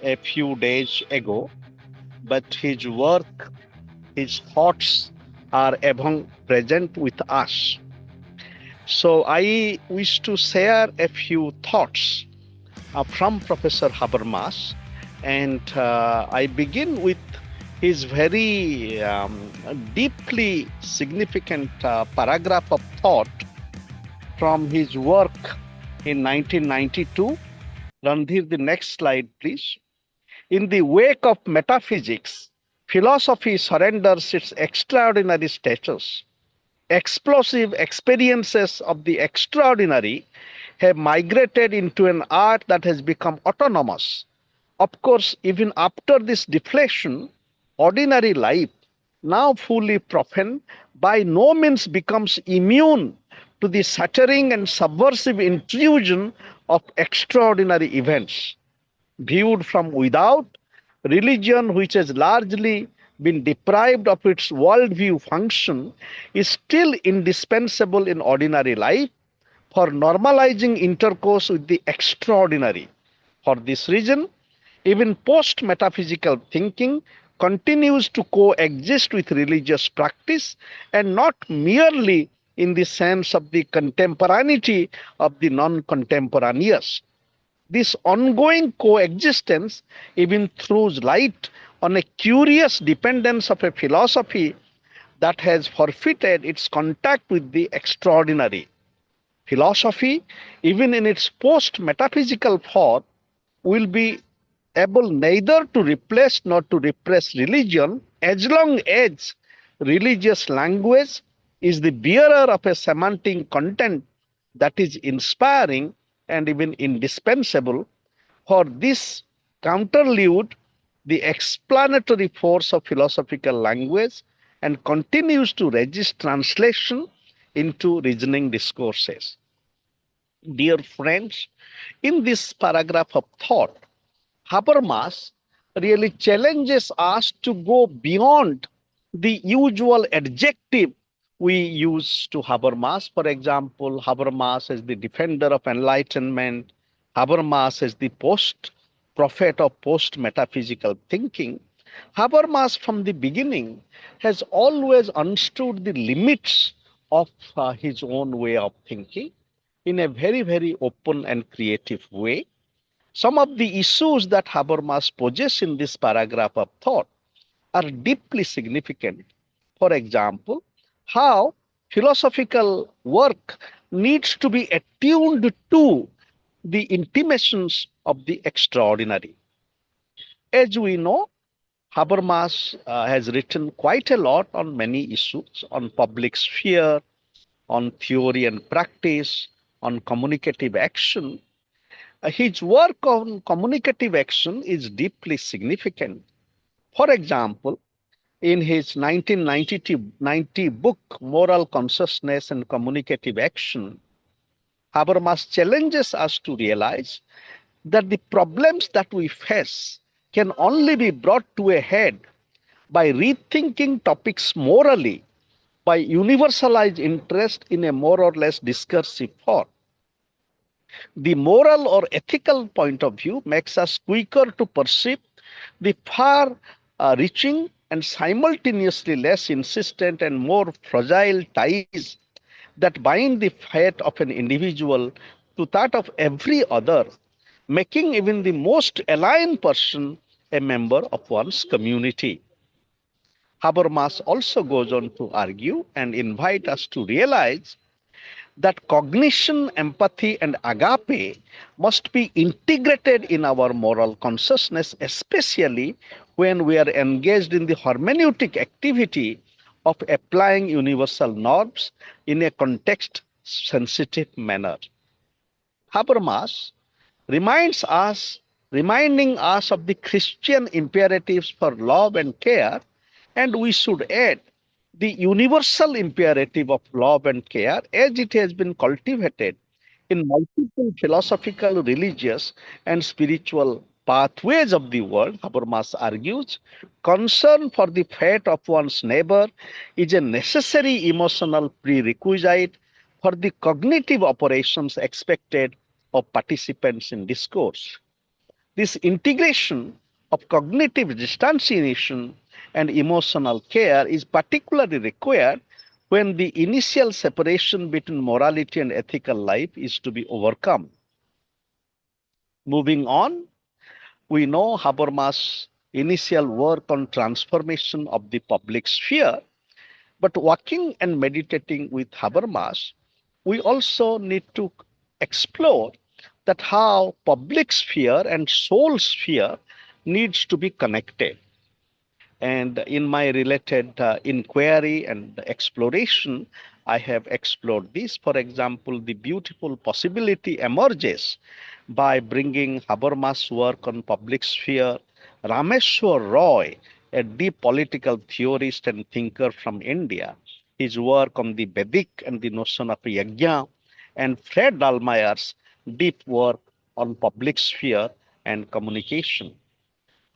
a few days ago, but his work, his thoughts are ever present with us. So I wish to share a few thoughts from Professor Habermas, and I begin with his very deeply significant paragraph of thought from his work in 1992. Randhir, the next slide, please. In the wake of metaphysics, philosophy surrenders its extraordinary status. Explosive experiences of the extraordinary have migrated into an art that has become autonomous. Of course, even after this deflation, ordinary life, now fully profane, by no means becomes immune to the shattering and subversive intrusion of extraordinary events. Viewed from without, religion, which has largely been deprived of its worldview function, is still indispensable in ordinary life for normalizing intercourse with the extraordinary. For this reason, even post metaphysical thinking continues to coexist with religious practice, and not merely in the sense of the contemporaneity of the non contemporaneous. This ongoing coexistence even throws light on a curious dependence of a philosophy that has forfeited its contact with the extraordinary. Philosophy, even in its post metaphysical form, will be able neither to replace nor to repress religion as long as religious language is the bearer of a semantic content that is inspiring and even indispensable. For this counterlude the explanatory force of philosophical language and continues to resist translation into reasoning discourses. Dear friends, in this paragraph of thought, Habermas really challenges us to go beyond the usual adjective we use to Habermas. For example, Habermas as the defender of enlightenment, Habermas as the post prophet of post metaphysical thinking. Habermas, from the beginning, has always understood the limits of his own way of thinking in a very, very open and creative way. Some of the issues that Habermas poses in this paragraph of thought are deeply significant. For example, how philosophical work needs to be attuned to the intimations of the extraordinary. As we know, Habermas has written quite a lot on many issues on public sphere, on theory and practice, on communicative action. His work on communicative action is deeply significant. For example, in his 1990 book, Moral Consciousness and Communicative Action, Habermas challenges us to realize that the problems that we face can only be brought to a head by rethinking topics morally, by universalized interest in a more or less discursive form. The moral or ethical point of view makes us quicker to perceive the far reaching and simultaneously less insistent and more fragile ties that bind the fate of an individual to that of every other, making even the most aligned person a member of one's community. Habermas also goes on to argue and invite us to realize that cognition, empathy, and agape must be integrated in our moral consciousness, especially when we are engaged in the hermeneutic activity of applying universal norms in a context sensitive manner. Habermas reminds us, reminding us of the Christian imperatives for love and care, and we should add the universal imperative of love and care as it has been cultivated in multiple philosophical, religious, and spiritual pathways of the world. Habermas argues concern for the fate of one's neighbor is a necessary emotional prerequisite for the cognitive operations expected of participants in discourse. This integration of cognitive distanciation and emotional care is particularly required when the initial separation between morality and ethical life is to be overcome. Moving on, we know Habermas' initial work on transformation of the public sphere, but working and meditating with Habermas, we also need to explore that how public sphere and soul sphere needs to be connected. And in my related inquiry and exploration, I have explored this. For example, the beautiful possibility emerges by bringing Habermas' work on public sphere, Rameshwar Roy, a deep political theorist and thinker from India, his work on the Vedic and the notion of yajna, and Fred Dahlmeyer's deep work on public sphere and communication.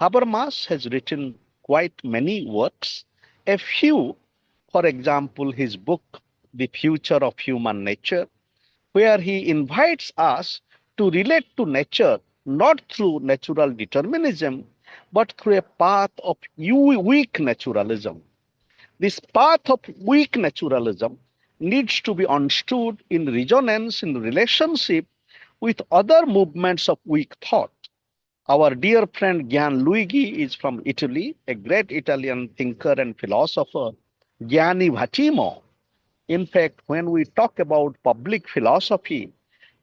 Habermas has written quite many works. A few, for example, his book, The Future of Human Nature, where he invites us to relate to nature not through natural determinism, but through a path of weak naturalism. This path of weak naturalism needs to be understood in resonance, in relationship with other movements of weak thought. Our dear friend Luigi is from Italy, a great Italian thinker and philosopher, Gianni Vattimo. In fact, when we talk about public philosophy,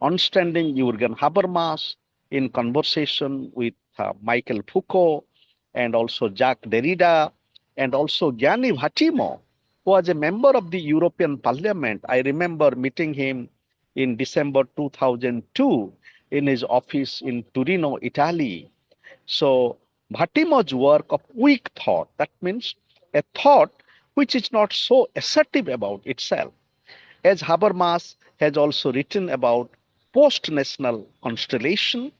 understanding Jurgen Habermas in conversation with Michael Foucault and also Jacques Derrida and also Gianni Vattimo, who was a member of the European Parliament. I remember meeting him in December 2002 in his office in Torino, Italy. So Bhattimo's work of weak thought, that means a thought which is not so assertive about itself, as Habermas has also written about post-national constellation.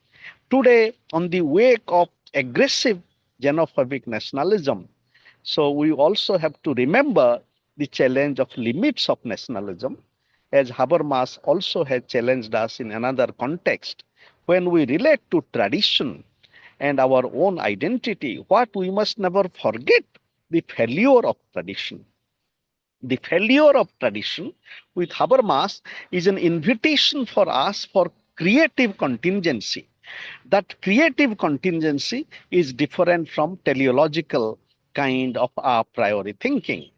Today, on the wake of aggressive xenophobic nationalism, so we also have to remember the challenge of limits of nationalism, as Habermas also has challenged us in another context. When we relate to tradition and our own identity, what we must never forget the failure of tradition. The failure of tradition with Habermas is an invitation for us for creative contingency. That creative contingency is different from teleological kind of a priori thinking.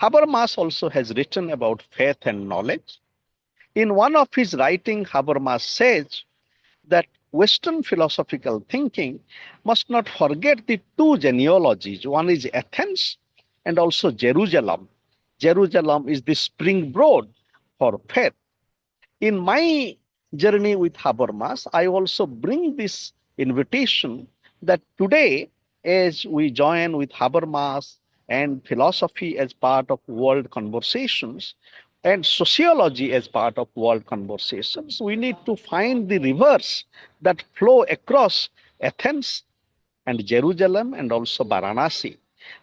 Habermas also has written about faith and knowledge. In one of his writings, Habermas says that Western philosophical thinking must not forget the two genealogies. One is Athens and also Jerusalem. Jerusalem is the springboard for faith. In my journey with Habermas, I also bring this invitation that today, as we join with Habermas and philosophy as part of world conversations and sociology as part of world conversations, we need to find the rivers that flow across Athens and Jerusalem and also Varanasi.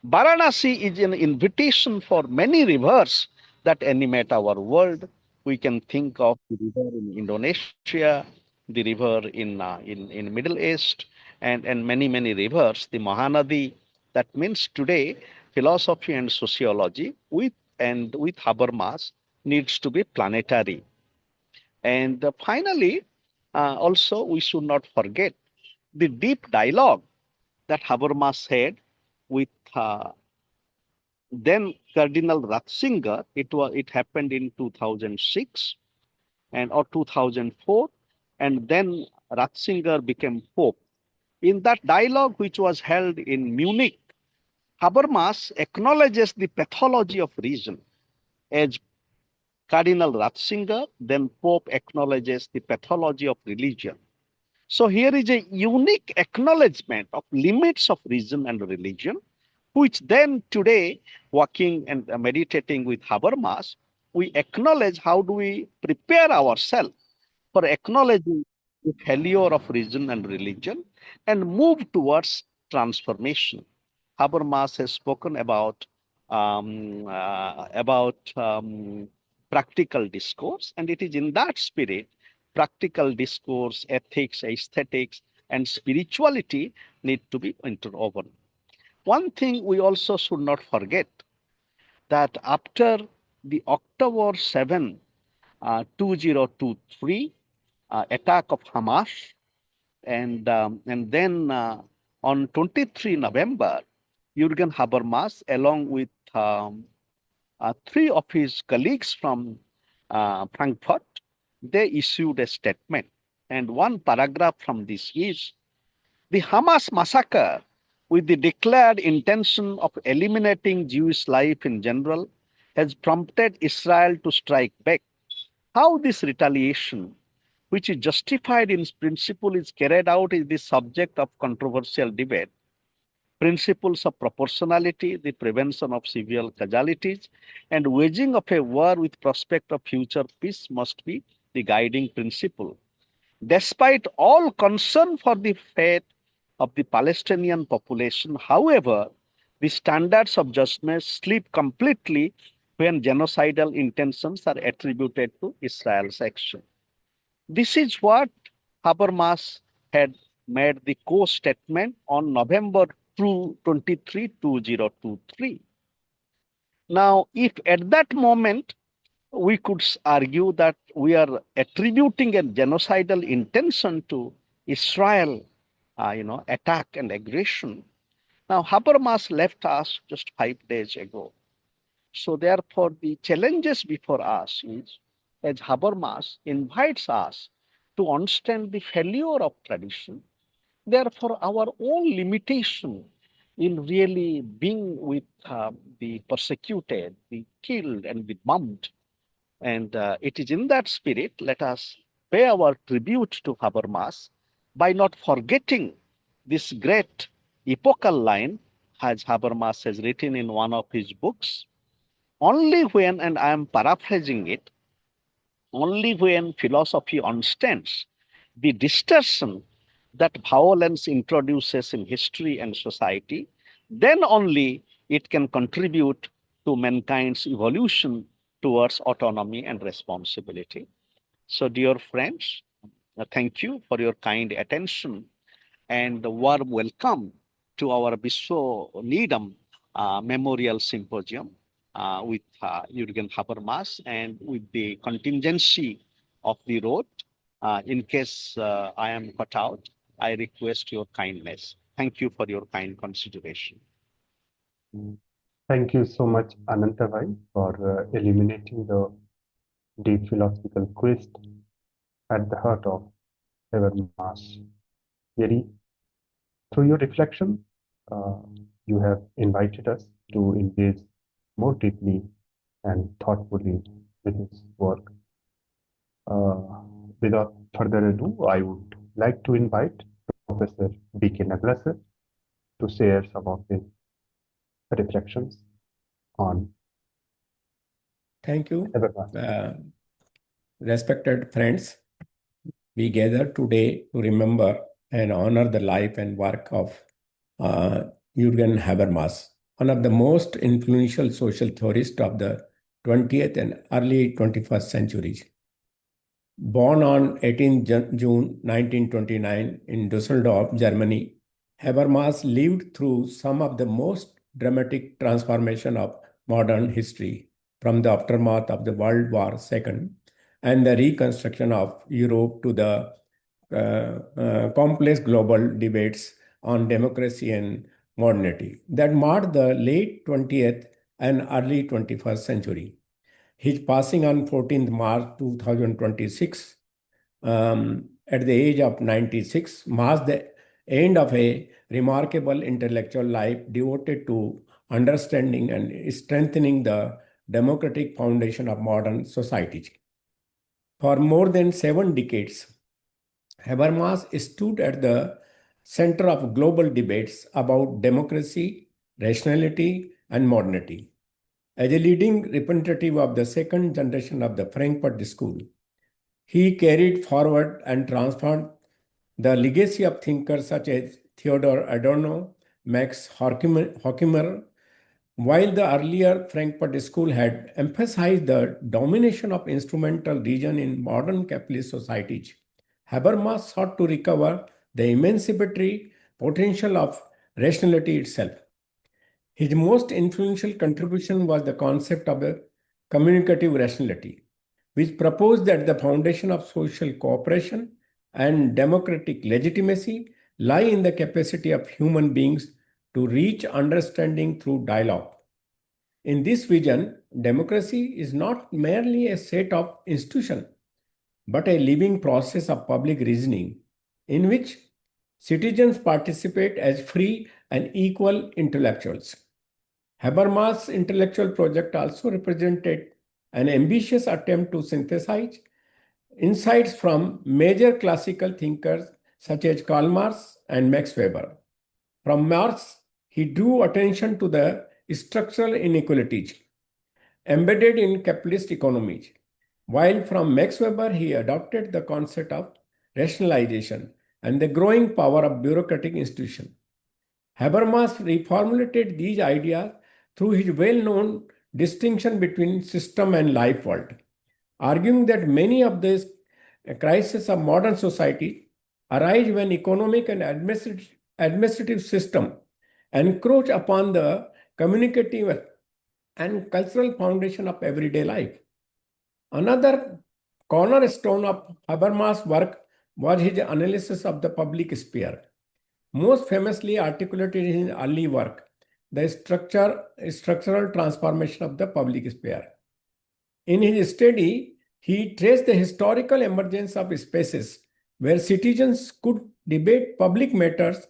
Varanasi is an invitation for many rivers that animate our world. We can think of the river in Indonesia, the river in Middle East, and many rivers. The Mahanadi. That means today philosophy and sociology with Habermas needs to be planetary. And finally, also we should not forget the deep dialogue that Habermas had with then Cardinal Ratzinger. It happened in 2006 and or 2004, and then Ratzinger became Pope. In that dialogue, which was held in Munich, Habermas acknowledges the pathology of reason, as Cardinal Ratzinger, then Pope, acknowledges the pathology of religion. So here is a unique acknowledgement of limits of reason and religion, which then today, working and meditating with Habermas, we acknowledge how do we prepare ourselves for acknowledging the failure of reason and religion and move towards transformation. Habermas has spoken about practical discourse, and it is in that spirit, practical discourse, ethics, aesthetics, and spirituality need to be interwoven. One thing we also should not forget that after the October 7, 2023 attack of Hamas, and then on 23 November, Jurgen Habermas, along with three of his colleagues from Frankfurt, they issued a statement. And one paragraph from this is the Hamas massacre, with the declared intention of eliminating Jewish life in general, has prompted Israel to strike back. How this retaliation, which is justified in principle, is carried out is the subject of controversial debate. Principles of proportionality, the prevention of civil casualties, and waging of a war with prospect of future peace must be the guiding principle. Despite all concern for the fate of the Palestinian population, however, the standards of judgment slip completely when genocidal intentions are attributed to Israel's action. This is what Habermas had made the co-statement on November 23, 2023. Now, if at that moment we could argue that we are attributing a genocidal intention to Israel, attack and aggression. Now, Habermas left us just 5 days ago. So therefore, the challenges before us is, as Habermas invites us to understand the failure of tradition, therefore our own limitation in really being with the persecuted, the killed and the bombed. And it is in that spirit, let us pay our tribute to Habermas by not forgetting this great epochal line, as Habermas has written in one of his books. Only when, and I am paraphrasing it, only when philosophy understands the distortion that violence introduces in history and society, then only it can contribute to mankind's evolution towards autonomy and responsibility. So, dear friends, thank you for your kind attention and a warm welcome to our Vishwaneedam Memorial Symposium with Jurgen Habermas, and with the contingency of the road. In case I am cut out, I request your kindness. Thank you for your kind consideration. Thank you so much, Ananta bhai, for illuminating the deep philosophical quest at the heart of Habermas theory. Through your reflection, you have invited us to engage more deeply and thoughtfully with his work. Without further ado, I would like to invite Professor B.K. Nagla sir to share some of his reflections on. Thank you. Respected friends, we gather today to remember and honor the life and work of Jurgen Habermas, one of the most influential social theorists of the 20th and early 21st centuries. Born on 18 June 1929 in Düsseldorf, Germany, Habermas lived through some of the most dramatic transformation of modern history, from the aftermath of the World War II and the reconstruction of Europe to the complex global debates on democracy and modernity that marked the late 20th and early 21st century. His passing on 14th March 2026 at the age of 96 marks the end of a remarkable intellectual life devoted to understanding and strengthening the democratic foundation of modern societies. For more than 7 decades, Habermas stood at the center of global debates about democracy, rationality, and modernity. As a leading representative of the second generation of the Frankfurt School, he carried forward and transformed the legacy of thinkers such as Theodor Adorno, Max Horkheimer. While the earlier Frankfurt School had emphasized the domination of instrumental reason in modern capitalist societies, Habermas sought to recover the emancipatory potential of rationality itself. His most influential contribution was the concept of a communicative rationality, which proposed that the foundation of social cooperation and democratic legitimacy lie in the capacity of human beings to reach understanding through dialogue. In this vision, democracy is not merely a set of institutions, but a living process of public reasoning in which citizens participate as free and equal intellectuals. Habermas' intellectual project also represented an ambitious attempt to synthesize insights from major classical thinkers such as Karl Marx and Max Weber. From Marx, he drew attention to the structural inequalities embedded in capitalist economies, while from Max Weber he adopted the concept of rationalization and the growing power of bureaucratic institutions. Habermas reformulated these ideas through his well-known distinction between system and life world, arguing that many of these crises of modern society arise when economic and administrative system encroach upon the communicative and cultural foundation of everyday life. Another cornerstone of Habermas' work was his analysis of the public sphere, most famously articulated in his early work, the structural transformation of the public sphere. In his study, he traced the historical emergence of spaces where citizens could debate public matters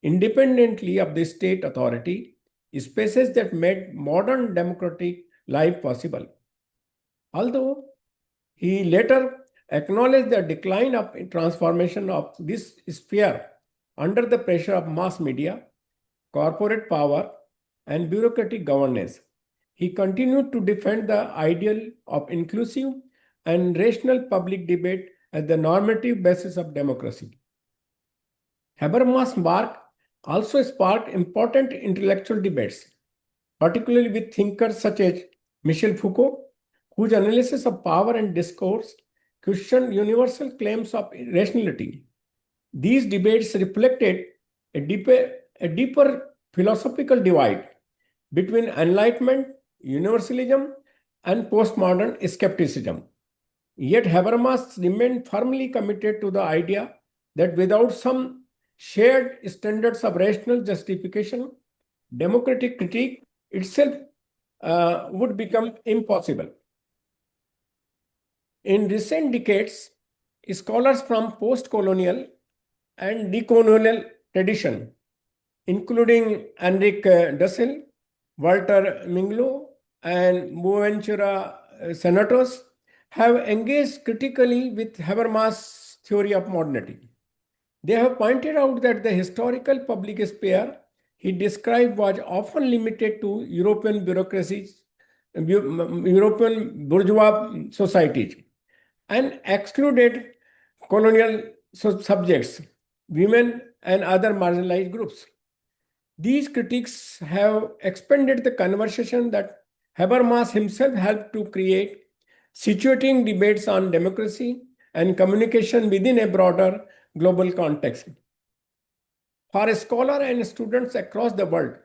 independently of the state authority, spaces that made modern democratic life possible. Although he later acknowledged the decline of transformation of this sphere under the pressure of mass media, corporate power, and bureaucratic governance, he continued to defend the ideal of inclusive and rational public debate as the normative basis of democracy. Habermas' work also sparked important intellectual debates, particularly with thinkers such as Michel Foucault, whose analysis of power and discourse questioned universal claims of rationality. These debates reflected a deeper philosophical divide between Enlightenment, universalism, and postmodern skepticism. Yet Habermas remained firmly committed to the idea that without some shared standards of rational justification, democratic critique itself would become impossible. In recent decades, scholars from post-colonial and decolonial tradition, including Enrique Dussel, Walter Minglu, and Boaventura Senatos, have engaged critically with Habermas' theory of modernity. They have pointed out that the historical public sphere he described was often limited to European bureaucracies, European bourgeois societies, and excluded colonial subjects, women, and other marginalized groups. These critics have expanded the conversation that Habermas himself helped to create, situating debates on democracy and communication within a broader global context. For scholars and students across the world,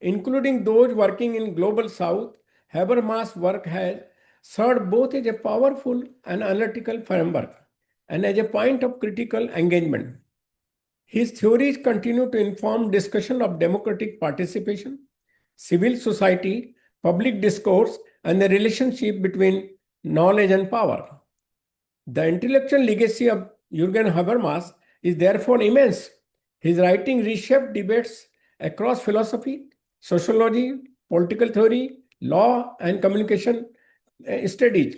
including those working in Global South, Habermas' work has served both as a powerful and analytical framework and as a point of critical engagement. His theories continue to inform discussion of democratic participation, civil society, public discourse, and the relationship between knowledge and power. The intellectual legacy of Jurgen Habermas is therefore immense. His writing reshaped debates across philosophy, sociology, political theory, law, and communication studies.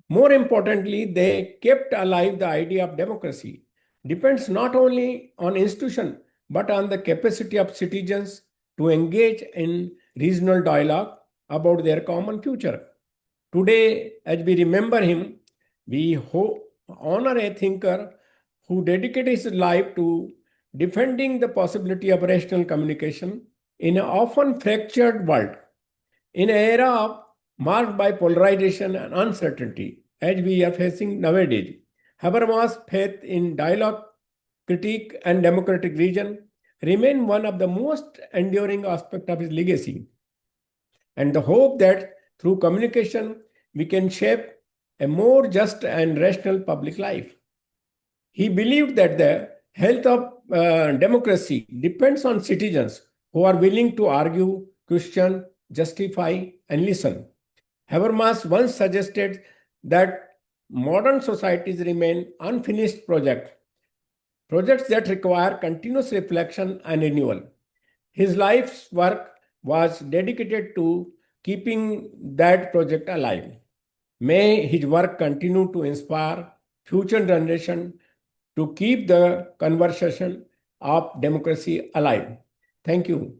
More importantly, they kept alive the idea of democracy. Depends not only on institution, but on the capacity of citizens to engage in regional dialogue about their common future. Today, as we remember him, we honor a thinker who dedicated his life to defending the possibility of rational communication in an often fractured world. In an era marked by polarization and uncertainty, as we are facing nowadays, Habermas' faith in dialogue critique, and democratic region remain one of the most enduring aspects of his legacy. And the hope that through communication we can shape a more just and rational public life. He believed that the health of democracy depends on citizens who are willing to argue, question, justify, and listen. Habermas once suggested that modern societies remain unfinished projects that require continuous reflection and renewal. His life's work was dedicated to keeping that project alive. May his work continue to inspire future generations to keep the conversation of democracy alive. Thank you.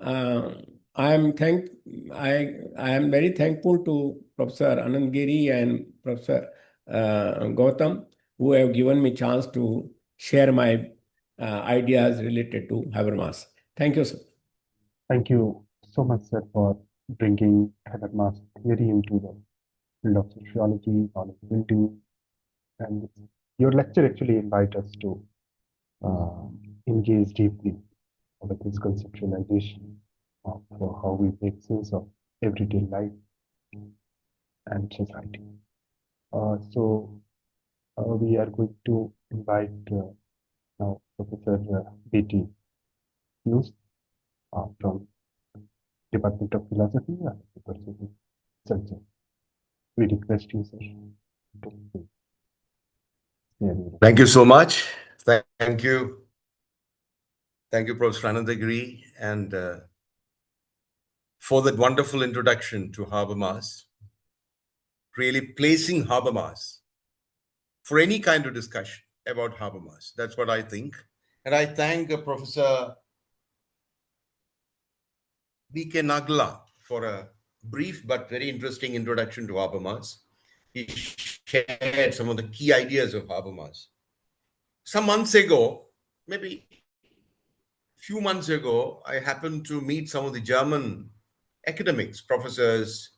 Uh, I am thank I am very thankful to Professor Anand Giri and Professor Gautam, who have given me chance to share my ideas related to Habermas. Thank you, sir. Thank you so much, sir, for bringing Habermas theory into the field of sociology, knowledge building, and your lecture actually invites us to engage deeply with this conceptualization of how we make sense of everyday life and society. So we are going to invite now Professor B.T. Pius from Department of Philosophy and University Silchar. We request you, sir, to share your Thank you so much. Thank you. Thank you, Professor Ananta Giri, and for that wonderful introduction to Habermas, really placing Habermas for any kind of discussion about Habermas. That's what I think. And I thank Professor B.K. Nagla for a brief but very interesting introduction to Habermas. He shared some of the key ideas of Habermas. Some months ago, maybe few months ago, I happened to meet some of the German academics, professors,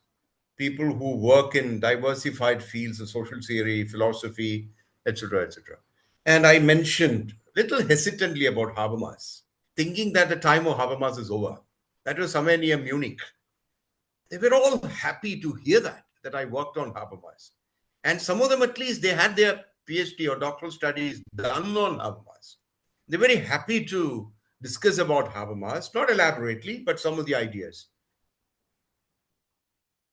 people who work in diversified fields of social theory, philosophy, etc., etc. And I mentioned little hesitantly about Habermas, thinking that the time of Habermas is over. That was somewhere near Munich. They were all happy to hear that I worked on Habermas. And some of them, at least, they had their PhD or doctoral studies done on Habermas. They're very happy to discuss about Habermas, not elaborately, but some of the ideas.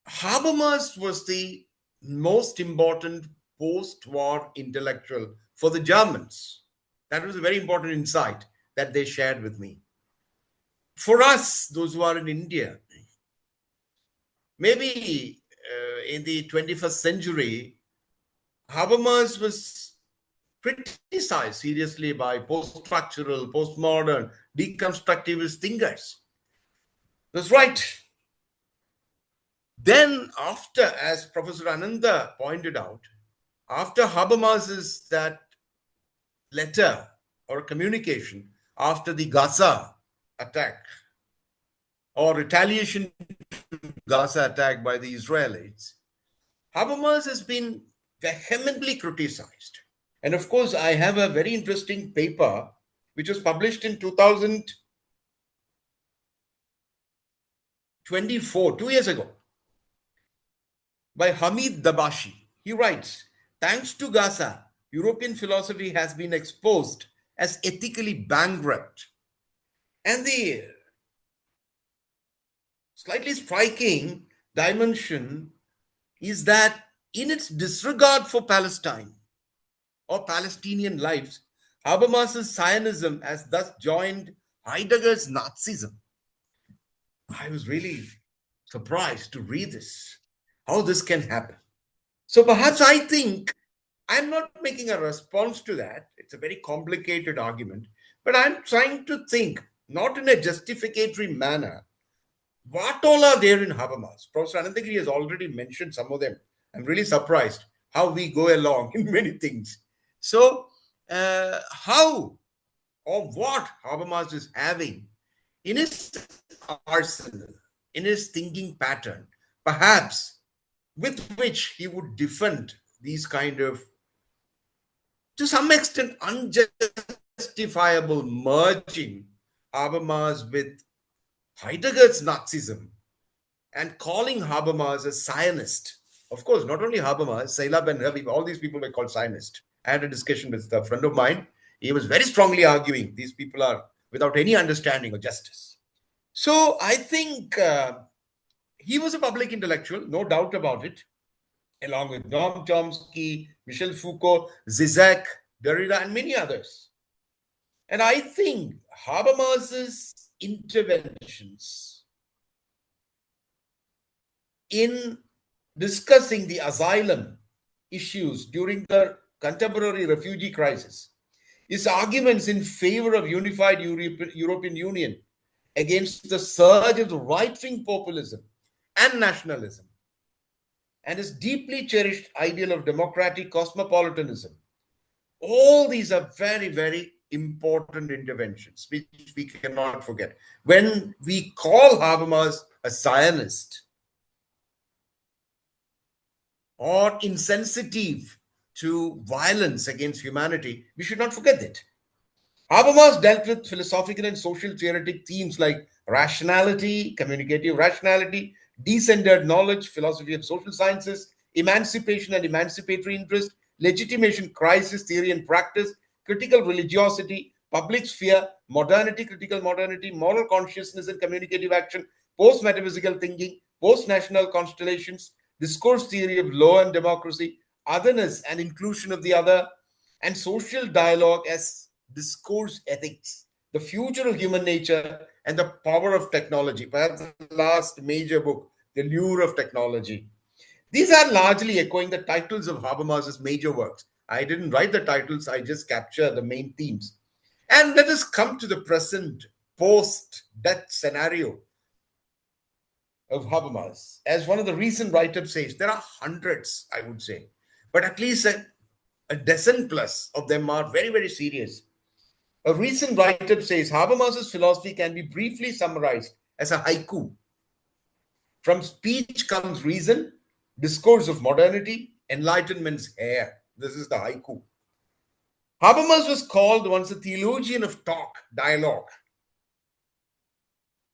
Habermas was the most important post-war intellectual for the Germans. That was a very important insight that they shared with me. For us, those who are in India, maybe in the 21st century, Habermas was criticized seriously by post-structural, postmodern, deconstructivist thinkers. That's right. Then after, as Professor Ananda pointed out, after Habermas's that letter or communication after the Gaza attack or retaliation to Gaza attack by the Israelis, Habermas has been vehemently criticized. And of course, I have a very interesting paper which was published in 2024, 2 years ago, by Hamid Dabashi. He writes, thanks to Gaza, European philosophy has been exposed as ethically bankrupt. And the slightly striking dimension is that in its disregard for Palestine or Palestinian lives, Habermas's Zionism has thus joined Heidegger's Nazism. I was really surprised to read this, how this can happen. So perhaps I think I'm not making a response to that. It's a very complicated argument, but I'm trying to think, not in a justificatory manner, what all are there in Habermas. Professor Ananta Giri has already mentioned some of them. I'm really surprised how we go along in many things. So how or what Habermas is having in his arsenal, in his thinking pattern, perhaps with which he would defend these kind of, to some extent, unjust unjustifiable merging Habermas with Heidegger's Nazism and calling Habermas a Zionist. Of course, not only Habermas, Sailab and Habib, all these people were called Zionists. I had a discussion with a friend of mine. He was very strongly arguing these people are without any understanding of justice. So I think he was a public intellectual, no doubt about it, along with Noam Chomsky, Michel Foucault, Zizek, Derrida, and many others. And I think Habermas's interventions in discussing the asylum issues during the contemporary refugee crisis, his arguments in favor of unified European Union against the surge of the right-wing populism and nationalism, and his deeply cherished ideal of democratic cosmopolitanism. All these are very, very important interventions, which we cannot forget. When we call Habermas a Zionist or insensitive to violence against humanity, we should not forget that. Habermas dealt with philosophical and social theoretic themes like rationality, communicative rationality, decentered knowledge, philosophy of social sciences, emancipation and emancipatory interest, legitimation, crisis, theory and practice, critical religiosity, public sphere, modernity, critical modernity, moral consciousness and communicative action, post-metaphysical thinking, post-national constellations, discourse theory of law and democracy, otherness and inclusion of the other, and social dialogue as discourse ethics, the future of human nature and the power of technology. Perhaps the last major book, The Lure of Technology. These are largely echoing the titles of Habermas's major works. I didn't write the titles, I just capture the main themes. And let us come to the present post-death scenario of Habermas. As one of the recent write-ups says, there are hundreds, I would say, but at least a dozen plus of them are very, very serious. A recent write-up says Habermas's philosophy can be briefly summarized as a haiku. From speech comes reason, discourse of modernity, enlightenment's heir. This is the haiku. Habermas was called once a theologian of talk, dialogue,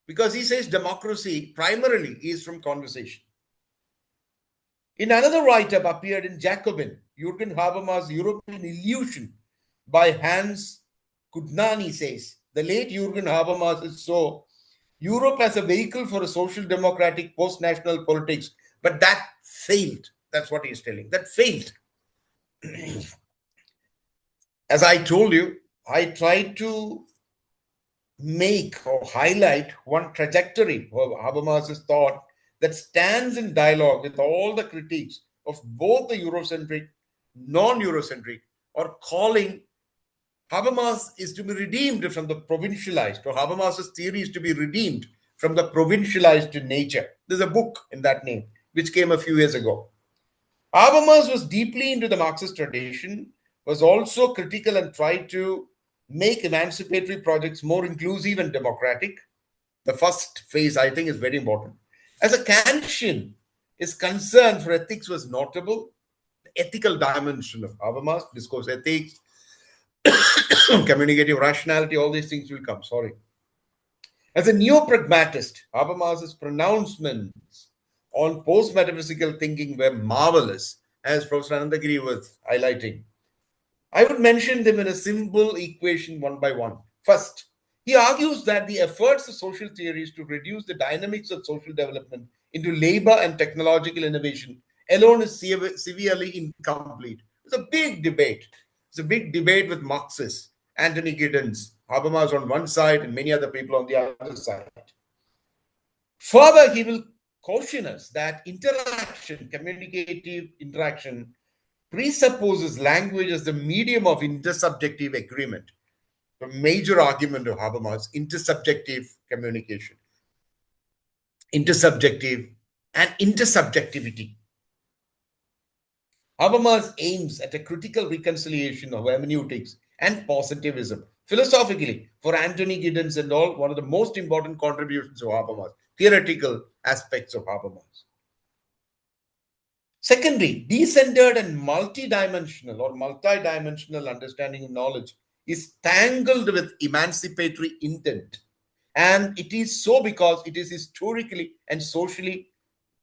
because he says democracy primarily is from conversation. In another write-up appeared in Jacobin, Jurgen Habermas' European Illusion by Hans Kudnani says, the late Jurgen Habermas saw Europe as a vehicle for a social democratic post-national politics, but that failed. That's what he's telling. That failed. As I told you, I tried to make or highlight one trajectory of Habermas's thought that stands in dialogue with all the critiques of both the Eurocentric, non-Eurocentric, or calling Habermas is to be redeemed from the provincialized, or Habermas's theory is to be redeemed from the provincialized nature. There's a book in that name, which came a few years ago. Habermas was deeply into the Marxist tradition, was also critical and tried to make emancipatory projects more inclusive and democratic. The first phase, I think, is very important. As a Kantian, his concern for ethics was notable. The ethical dimension of Habermas, discourse ethics, communicative rationality, all these things will come. Sorry. As a neo-pragmatist, Habermas's pronouncements on post-metaphysical thinking were marvelous, as Professor Ananta Giri was highlighting. I would mention them in a simple equation one by one. First, he argues that the efforts of social theories to reduce the dynamics of social development into labor and technological innovation alone is severely incomplete. It's a big debate. It's a big debate with Marxists, Anthony Giddens, Habermas on one side and many other people on the other side. Further, he will caution us that interaction, communicative interaction, presupposes language as the medium of intersubjective agreement. The major argument of Habermas, intersubjective communication, intersubjective and intersubjectivity. Habermas aims at a critical reconciliation of hermeneutics and positivism. Philosophically, for Anthony Giddens and all, one of the most important contributions of Habermas, theoretical aspects of Habermas. Secondly, decentered and multidimensional understanding of knowledge is tangled with emancipatory intent. And it is so because it is historically and socially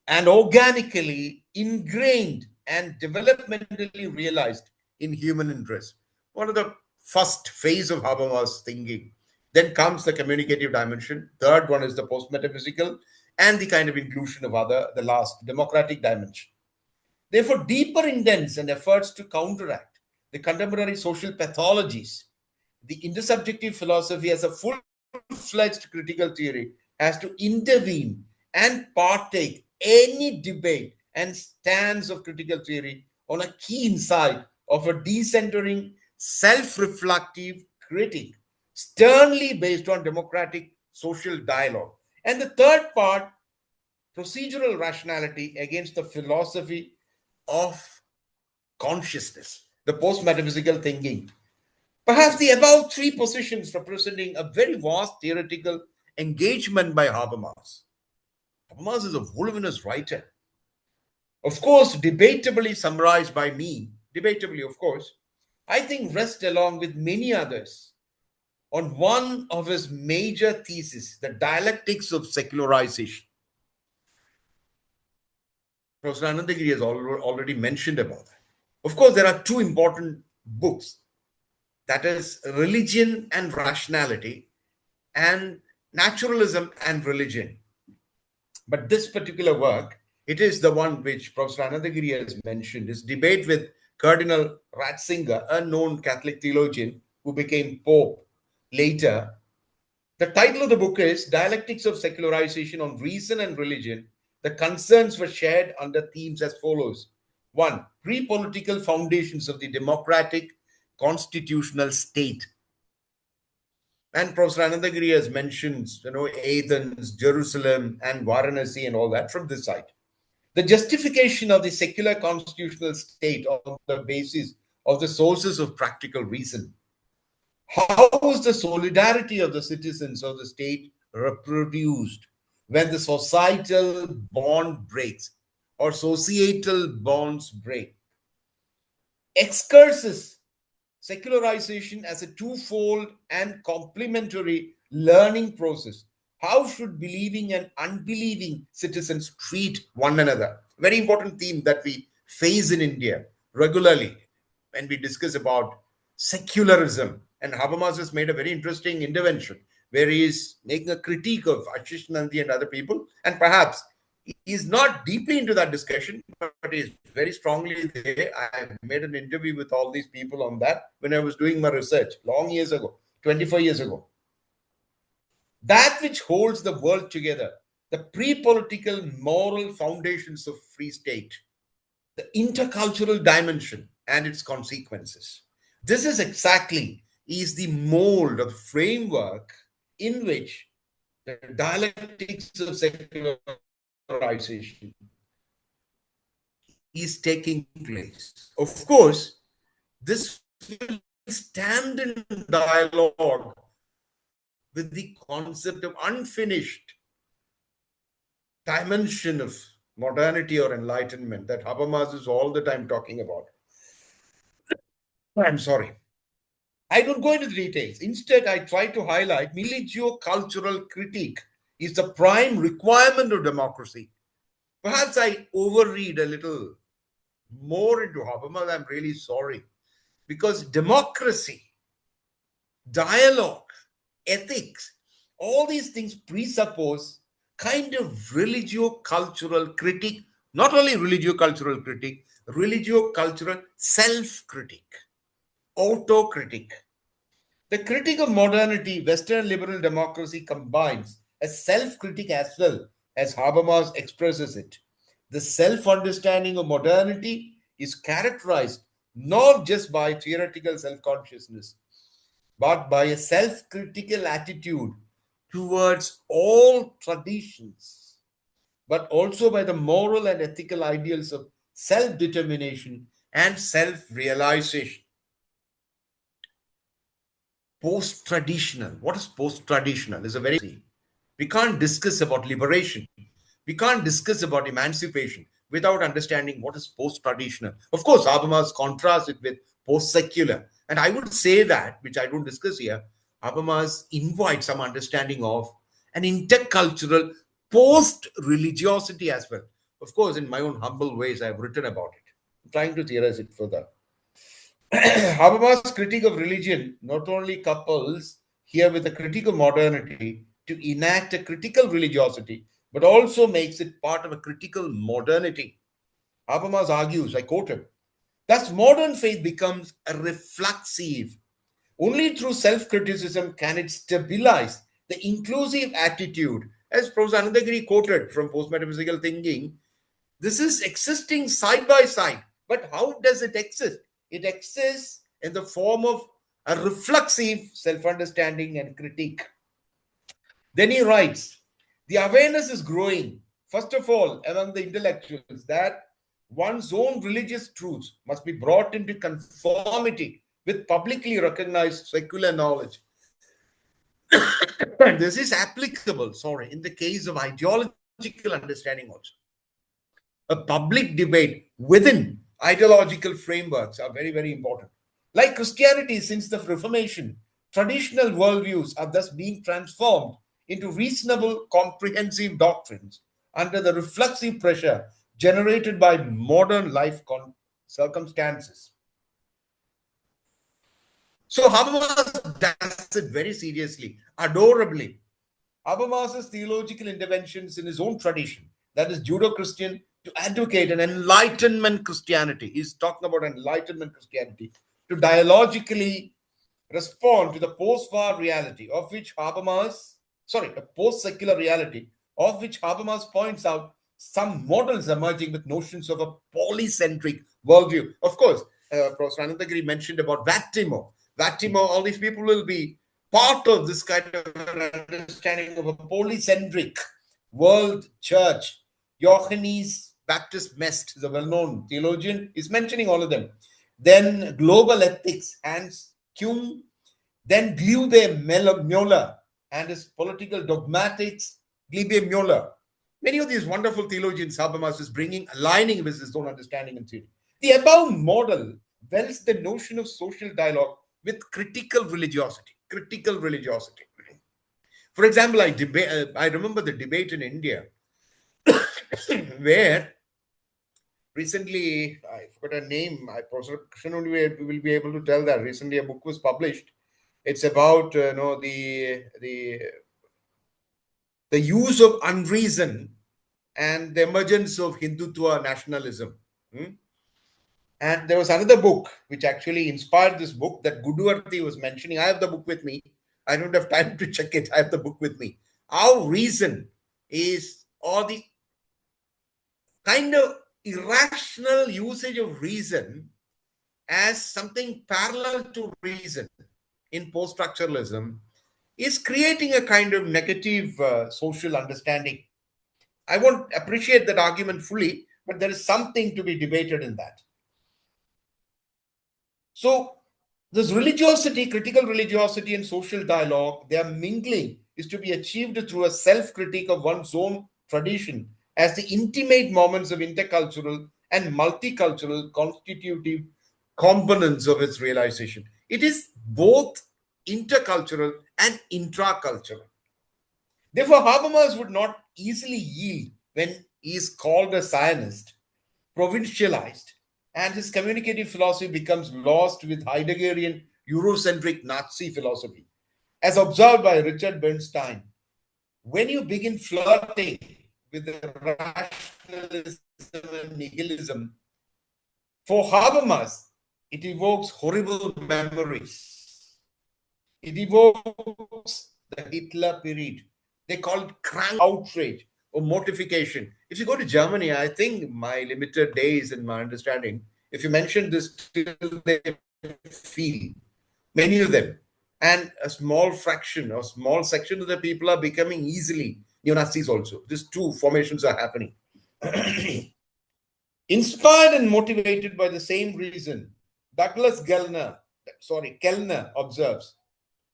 and organically ingrained and developmentally realized in human interest. One of the first phase of Habermas thinking. Then comes the communicative dimension. Third one is the post-metaphysical and the kind of inclusion of the last democratic dimension. Therefore, deeper intents and efforts to counteract the contemporary social pathologies, the intersubjective philosophy as a full-fledged critical theory has to intervene and partake any debate and stance of critical theory on a key insight of a decentering, self-reflective critic, sternly based on democratic social dialogue. And the third part, procedural rationality against the philosophy of consciousness, the post-metaphysical thinking. Perhaps the above three positions representing a very vast theoretical engagement by Habermas. Habermas is a voluminous writer. Of course, debatably summarized by me, debatably, of course, I think rests along with many others on one of his major theses, the dialectics of secularization. Professor Ananta Giri has already mentioned about that. Of course, there are two important books, that is Religion and Rationality and Naturalism and Religion. But this particular work, it is the one which Professor Ananta Giri has mentioned, his debate with Cardinal Ratzinger, a known Catholic theologian who became Pope later. The title of the book is Dialectics of Secularization on Reason and Religion. The concerns were shared under themes as follows. 1. Pre-political foundations of the democratic constitutional state. And Professor Ananta Giri has mentioned, Athens, Jerusalem, and Varanasi and all that from this side. The justification of the secular constitutional state on the basis of the sources of practical reason. How is the solidarity of the citizens of the state reproduced when the societal bond breaks or societal bonds break? Excursus secularization as a twofold and complementary learning process. How should believing and unbelieving citizens treat one another? Very important theme that we face in India regularly when we discuss about secularism. And Habermas has made a very interesting intervention where he is making a critique of Ashish Nandy and other people. And perhaps he is not deeply into that discussion, but he is very strongly there. I made an interview with all these people on that when I was doing my research long years ago, 24 years ago. That which holds the world together, the pre-political moral foundations of free state, the intercultural dimension and its consequences. This is exactly the mold of framework in which the dialectics of secularization is taking place. Of course, this will stand in dialogue with the concept of unfinished dimension of modernity or enlightenment that Habermas is all the time talking about. I'm sorry. I don't go into the details. Instead, I try to highlight religio-cultural critique is the prime requirement of democracy. Perhaps I overread a little more into Habermas. I'm really sorry. Because democracy, dialogue, ethics, all these things presuppose kind of religio-cultural critique, not only religio-cultural critique, religio-cultural self-critique, autocritique. The critique of modernity, Western liberal democracy combines a self-critique as well as Habermas expresses it. The self-understanding of modernity is characterized not just by theoretical self-consciousness, but by a self-critical attitude towards all traditions, but also by the moral and ethical ideals of self-determination and self-realization. Post-traditional. What is post-traditional? Is a very... We can't discuss about liberation. We can't discuss about emancipation without understanding what is post-traditional. Of course, Habermas contrasts it with post-secular. And I would say that, which I don't discuss here, Habermas invites some understanding of an intercultural post-religiosity as well. Of course, in my own humble ways, I have written about it. I'm trying to theorize it further. Habermas' critique of religion not only couples here with a critical modernity to enact a critical religiosity, but also makes it part of a critical modernity. Habermas argues, I quote him, thus modern faith becomes a reflexive. Only through self-criticism can it stabilize the inclusive attitude. As Professor Ananta Giri quoted from post-metaphysical thinking, this is existing side by side. But how does it exist? It exists in the form of a reflexive self-understanding and critique. Then he writes, the awareness is growing, first of all, among the intellectuals, that one's own religious truths must be brought into conformity with publicly recognized secular knowledge. And this is applicable, in the case of ideological understanding also. A public debate within ideological frameworks are very, very important. Like Christianity, since the Reformation, traditional worldviews are thus being transformed into reasonable, comprehensive doctrines under the reflexive pressure generated by modern life circumstances. So Habermas does it very seriously, adorably. Habermas's theological interventions in his own tradition, that is Judeo-Christian, to advocate an enlightenment Christianity. He's talking about enlightenment Christianity, to dialogically respond to the post-war reality of which a post-secular reality of which Habermas points out some models emerging with notions of a polycentric worldview. Of course, Professor Ananta Giri mentioned about Vattimo. All these people will be part of this kind of an understanding of a polycentric world church. Johannes Baptist Mest, the well-known theologian, is mentioning all of them. Then global ethics, Hans Kuhn. Then Glebe Mueller and his political dogmatics, Glebe Mueller. Many of these wonderful theologians Habermas is aligning with his own understanding and theory. The above model welds the notion of social dialogue with critical religiosity. For example, I remember the debate in India where recently, I forgot her name, Professor Krishnan will be able to tell that. Recently, a book was published. It's about the use of unreason and the emergence of Hindutva nationalism. And there was another book which actually inspired this book that Guduvarthi was mentioning. I have the book with me. I don't have time to check it. I have the book with me. How reason is, or the kind of irrational usage of reason as something parallel to reason in post-structuralism, is creating a kind of negative social understanding. I won't appreciate that argument fully, but there is something to be debated in that. So this religiosity, critical religiosity and social dialogue, their mingling is to be achieved through a self-critique of one's own tradition as the intimate moments of intercultural and multicultural constitutive components of its realization. It is both intercultural and intracultural. Therefore, Habermas would not easily yield when he is called a Zionist, provincialized, and his communicative philosophy becomes lost with Heideggerian Eurocentric Nazi philosophy. As observed by Richard Bernstein, when you begin flirting with the rationalism and nihilism, for Habermas, it evokes horrible memories. It evokes the Hitler period. They call it crank outrage or mortification. If you go to Germany, I think my limited days and my understanding, if you mention this, still they feel, many of them, and a small fraction or small section of the people are becoming easily neo-Nazis also. These two formations are happening. Inspired and motivated by the same reason, Kellner observes,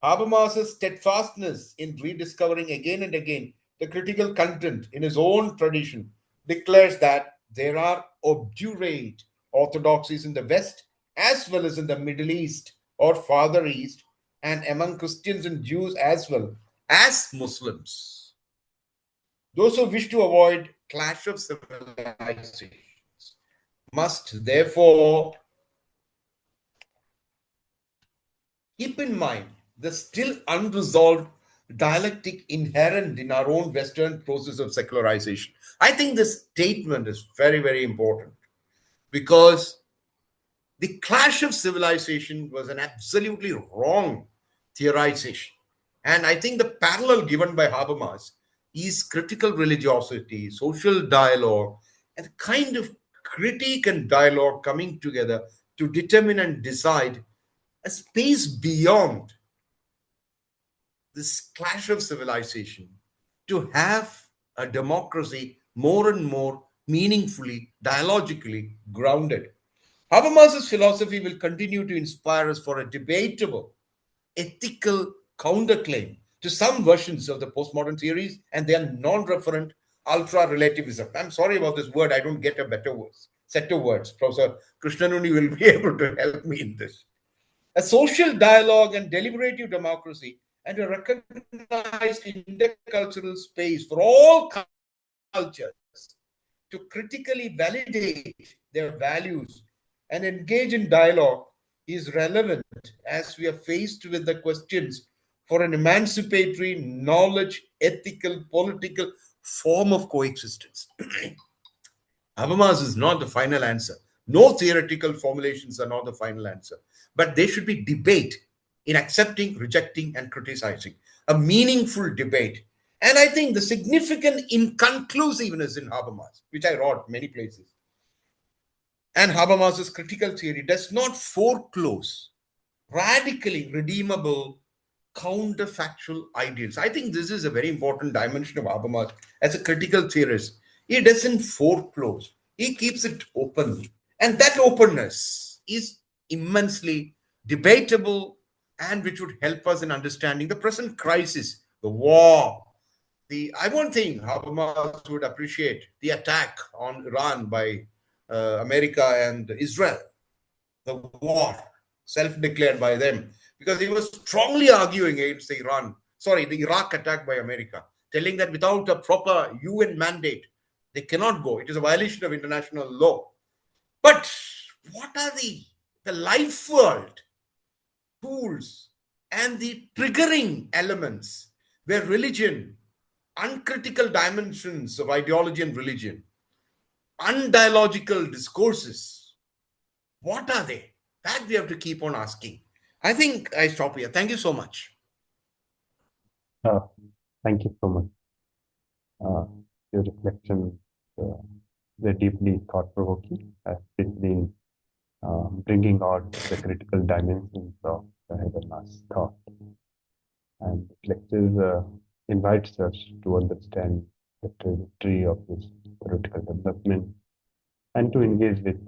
Habermas's steadfastness in rediscovering again and again the critical content in his own tradition declares that there are obdurate orthodoxies in the West as well as in the Middle East or Farther East, and among Christians and Jews as well as Muslims. Those who wish to avoid clash of civilizations must therefore keep in mind the still unresolved dialectic inherent in our own Western process of secularization. I think this statement is very, very important because the clash of civilization was an absolutely wrong theorization. And I think the parallel given by Habermas is critical religiosity, social dialogue, and the kind of critique and dialogue coming together to determine and decide a space beyond this clash of civilization to have a democracy more and more meaningfully, dialogically grounded. Habermas's philosophy will continue to inspire us for a debatable, ethical counterclaim to some versions of the postmodern theories and their non-referent ultra-relativism. I'm sorry about this word. I don't get a better set of words. Professor Krishnan Unni will be able to help me in this. A social dialogue and deliberative democracy and a recognized intercultural space for all cultures to critically validate their values and engage in dialogue is relevant as we are faced with the questions for an emancipatory, knowledge, ethical, political form of coexistence. Habermas is not the final answer. No theoretical formulations are not the final answer, but there should be debate in accepting, rejecting, and criticizing. A meaningful debate. And I think the significant inconclusiveness in Habermas, which I wrote many places, and Habermas's critical theory does not foreclose radically redeemable counterfactual ideals. I think this is a very important dimension of Habermas as a critical theorist. He doesn't foreclose, he keeps it open. And that openness is immensely debatable and which would help us in understanding the present crisis, the war. I won't think Habermas would appreciate the attack on Iran by America and Israel, the war self-declared by them, because he was strongly arguing against the Iraq attack by America, telling that without a proper UN mandate, they cannot go. It is a violation of international law. But what are the life world tools and the triggering elements where religion, uncritical dimensions of ideology and religion, undialogical discourses, what are they? That we have to keep on asking. I think I stop here. Thank you so much. Thank you so much. Your reflections were deeply thought-provoking, especially bringing out the critical dimensions of Habermas' thought. And lectures invites us to understand the trajectory of this political development and to engage with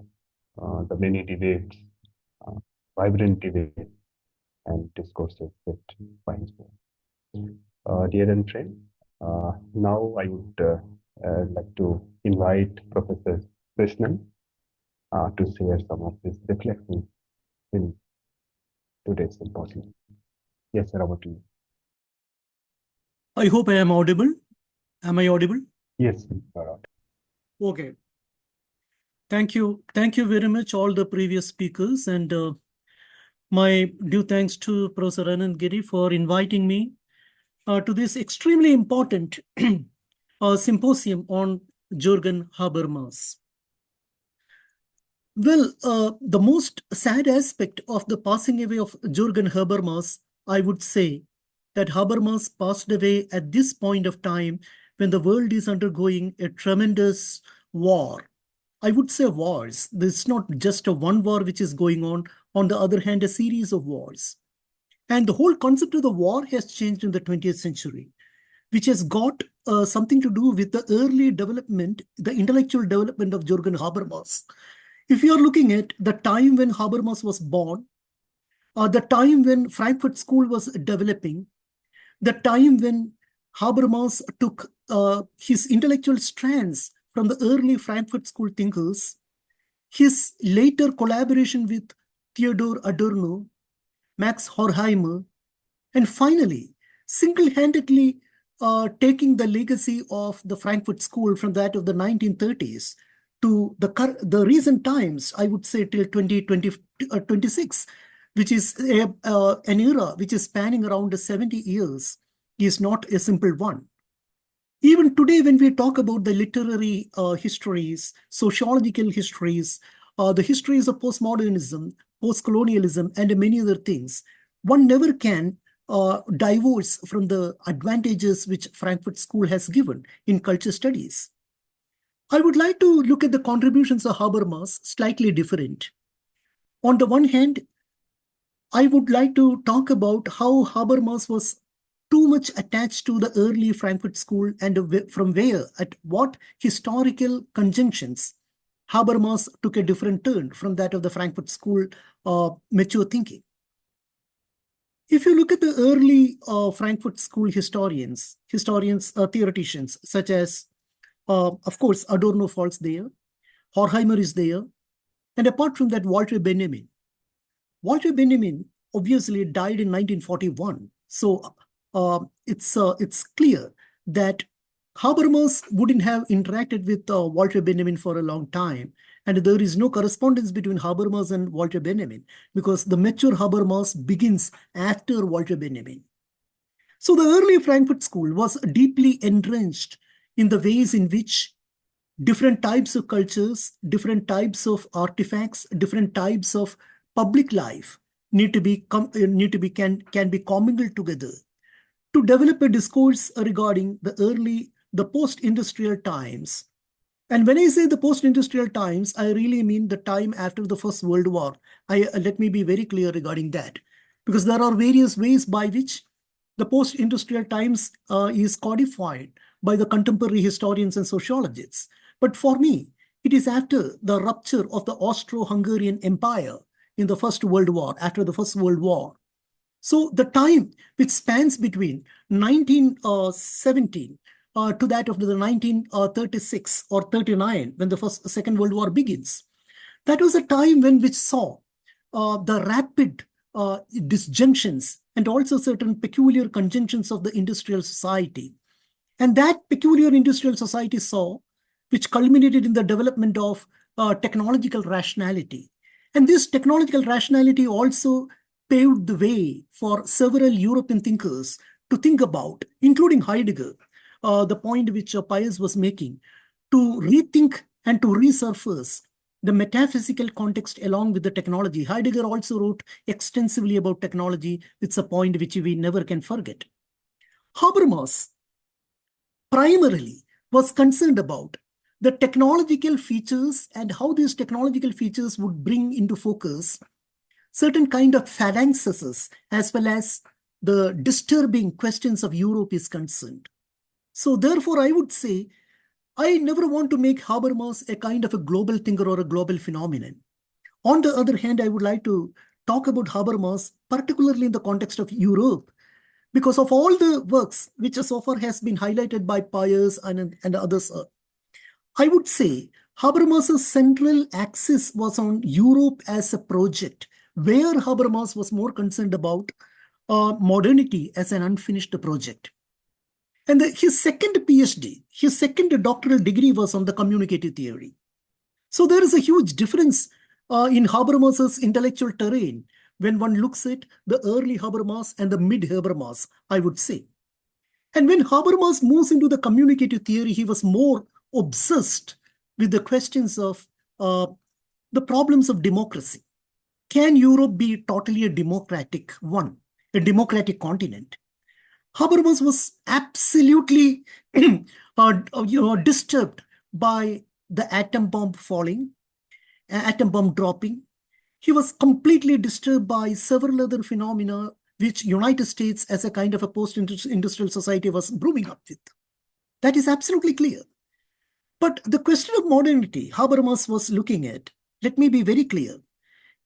the many debates, vibrant debates and discourses that finds dear and friend, now I would like to invite Professor Krishnan to share some of his reflections in today's symposium. Yes, sir, over to you. I hope I am audible. Am I audible? Yes, you are audible. Okay. Thank you. Thank you very much, all the previous speakers. And my due thanks to Professor Giri for inviting me to this extremely important symposium on Jurgen Habermas. Well, the most sad aspect of the passing away of Jurgen Habermas, I would say, that Habermas passed away at this point of time when the world is undergoing a tremendous war. I would say wars. This is not just a one war which is going on the other hand, a series of wars. And the whole concept of the war has changed in the 20th century, which has got something to do with the early development, the intellectual development of Jurgen Habermas. If you are looking at the time when Habermas was born, the time when Frankfurt School was developing, the time when Habermas took his intellectual strands from the early Frankfurt School thinkers, his later collaboration with Theodor Adorno, Max Horkheimer, and finally, single-handedly taking the legacy of the Frankfurt School from that of the 1930s to the recent times, I would say till 2026, which is an era which is spanning around 70 years, is not a simple one. Even today, when we talk about the literary histories, sociological histories, the histories of postmodernism, post-colonialism, and many other things, one never can divorce from the advantages which Frankfurt School has given in culture studies. I would like to look at the contributions of Habermas slightly different. On the one hand, I would like to talk about how Habermas was too much attached to the early Frankfurt School and from where, at what historical conjunctions, Habermas took a different turn from that of the Frankfurt School mature thinking. If you look at the early Frankfurt School historians, theoreticians, such as, of course, Adorno falls there, Horkheimer is there, and apart from that, Walter Benjamin. Walter Benjamin obviously died in 1941, so it's clear that Habermas wouldn't have interacted with Walter Benjamin for a long time, and there is no correspondence between Habermas and Walter Benjamin because the mature Habermas begins after Walter Benjamin. So the early Frankfurt School was deeply entrenched in the ways in which different types of cultures, different types of artifacts, different types of public life can be commingled together to develop a discourse regarding the post-industrial times. And when I say the post-industrial times, I really mean the time after the First World War. Let me be very clear regarding that, because there are various ways by which the post-industrial times is codified by the contemporary historians and sociologists. But for me, it is after the rupture of the Austro-Hungarian Empire in the First World War, after the First World War. So the time which spans between 1917 to that of the 1936 or 39, when the Second World War begins, that was a time which saw the rapid disjunctions and also certain peculiar conjunctions of the industrial society. And that peculiar industrial society saw, which culminated in the development of technological rationality. And this technological rationality also paved the way for several European thinkers to think about, including Heidegger, the point which Pius was making, to rethink and to resurface the metaphysical context along with the technology. Heidegger also wrote extensively about technology. It's a point which we never can forget. Habermas primarily was concerned about the technological features and how these technological features would bring into focus certain kind of phalanxes as well as the disturbing questions of Europe is concerned. So therefore, I would say, I never want to make Habermas a kind of a global thinker or a global phenomenon. On the other hand, I would like to talk about Habermas, particularly in the context of Europe, because of all the works which so far has been highlighted by Pius and others. I would say Habermas' central axis was on Europe as a project, where Habermas was more concerned about modernity as an unfinished project. And his second PhD, his second doctoral degree was on the communicative theory. So there is a huge difference in Habermas' intellectual terrain when one looks at the early Habermas and the mid-Habermas, I would say. And when Habermas moves into the communicative theory, he was more obsessed with the questions of the problems of democracy. Can Europe be totally a democratic one, a democratic continent? Habermas was absolutely disturbed by the atom bomb falling, atom bomb dropping. He was completely disturbed by several other phenomena which United States as a kind of a post-industrial society was brewing up with. That is absolutely clear. But the question of modernity Habermas was looking at, let me be very clear.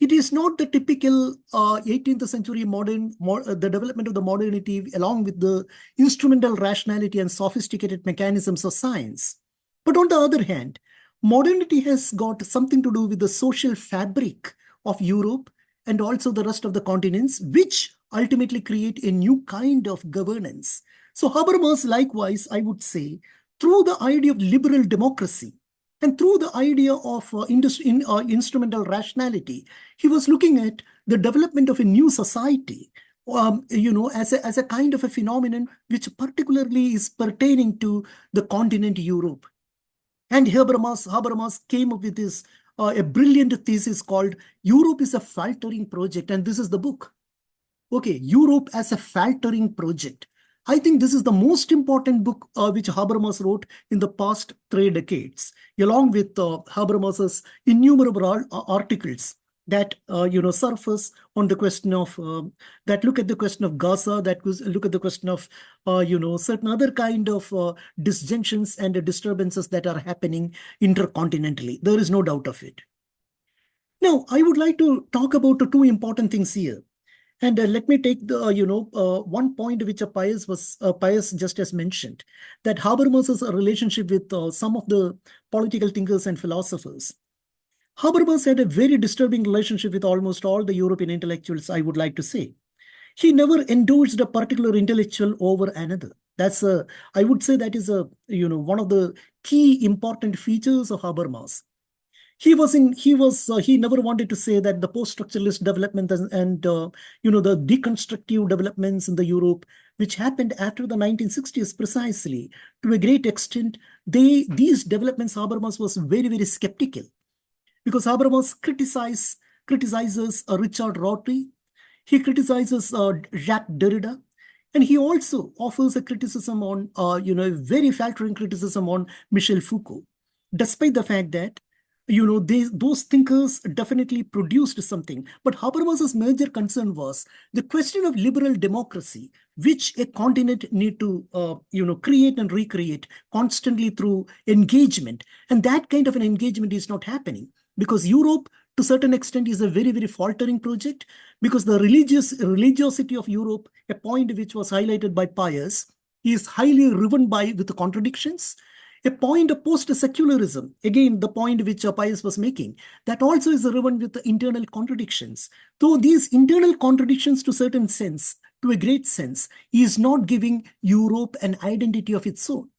It is not the typical 18th century the development of the modernity along with the instrumental rationality and sophisticated mechanisms of science. But on the other hand, modernity has got something to do with the social fabric of Europe and also the rest of the continents, which ultimately create a new kind of governance. So Habermas, likewise, I would say, through the idea of liberal democracy and through the idea of instrumental rationality, he was looking at the development of a new society, as a kind of a phenomenon which particularly is pertaining to the continent Europe. And Habermas came up with this a brilliant thesis called Europe is a Faltering Project. And this is the book. Okay, Europe as a Faltering Project. I think this is the most important book which Habermas wrote in the past 3 decades, along with Habermas's innumerable articles that surface on the question of that look at the question of Gaza, that look at the question of certain other kind of disjunctions and disturbances that are happening intercontinentally. There is no doubt of it. Now, I would like to talk about 2 important things here. And let me take the one point which Pius just has mentioned, that Habermas's relationship with some of the political thinkers and philosophers. Habermas had a very disturbing relationship with almost all the European intellectuals, I would like to say. He never endorsed a particular intellectual over another. I would say that is one of the key important features of Habermas. He never wanted to say that the post-structuralist development and the deconstructive developments in the Europe, which happened after the 1960s precisely, to a great extent, these developments, Habermas was very, very skeptical. Because Habermas criticizes Richard Rorty, he criticizes Jacques Derrida, and he also offers a criticism on, a very faltering criticism on Michel Foucault, despite the fact that, those thinkers definitely produced something. But Habermas's major concern was the question of liberal democracy, which a continent need to, create and recreate constantly through engagement. And that kind of an engagement is not happening. Because Europe, to a certain extent, is a very, very faltering project, because the religiosity of Europe, a point which was highlighted by Pius, is highly riven with contradictions. A point of post-secularism, again, the point which Pius was making, that also is riven with the internal contradictions. Though these internal contradictions, to a certain sense, to a great sense, is not giving Europe an identity of its own.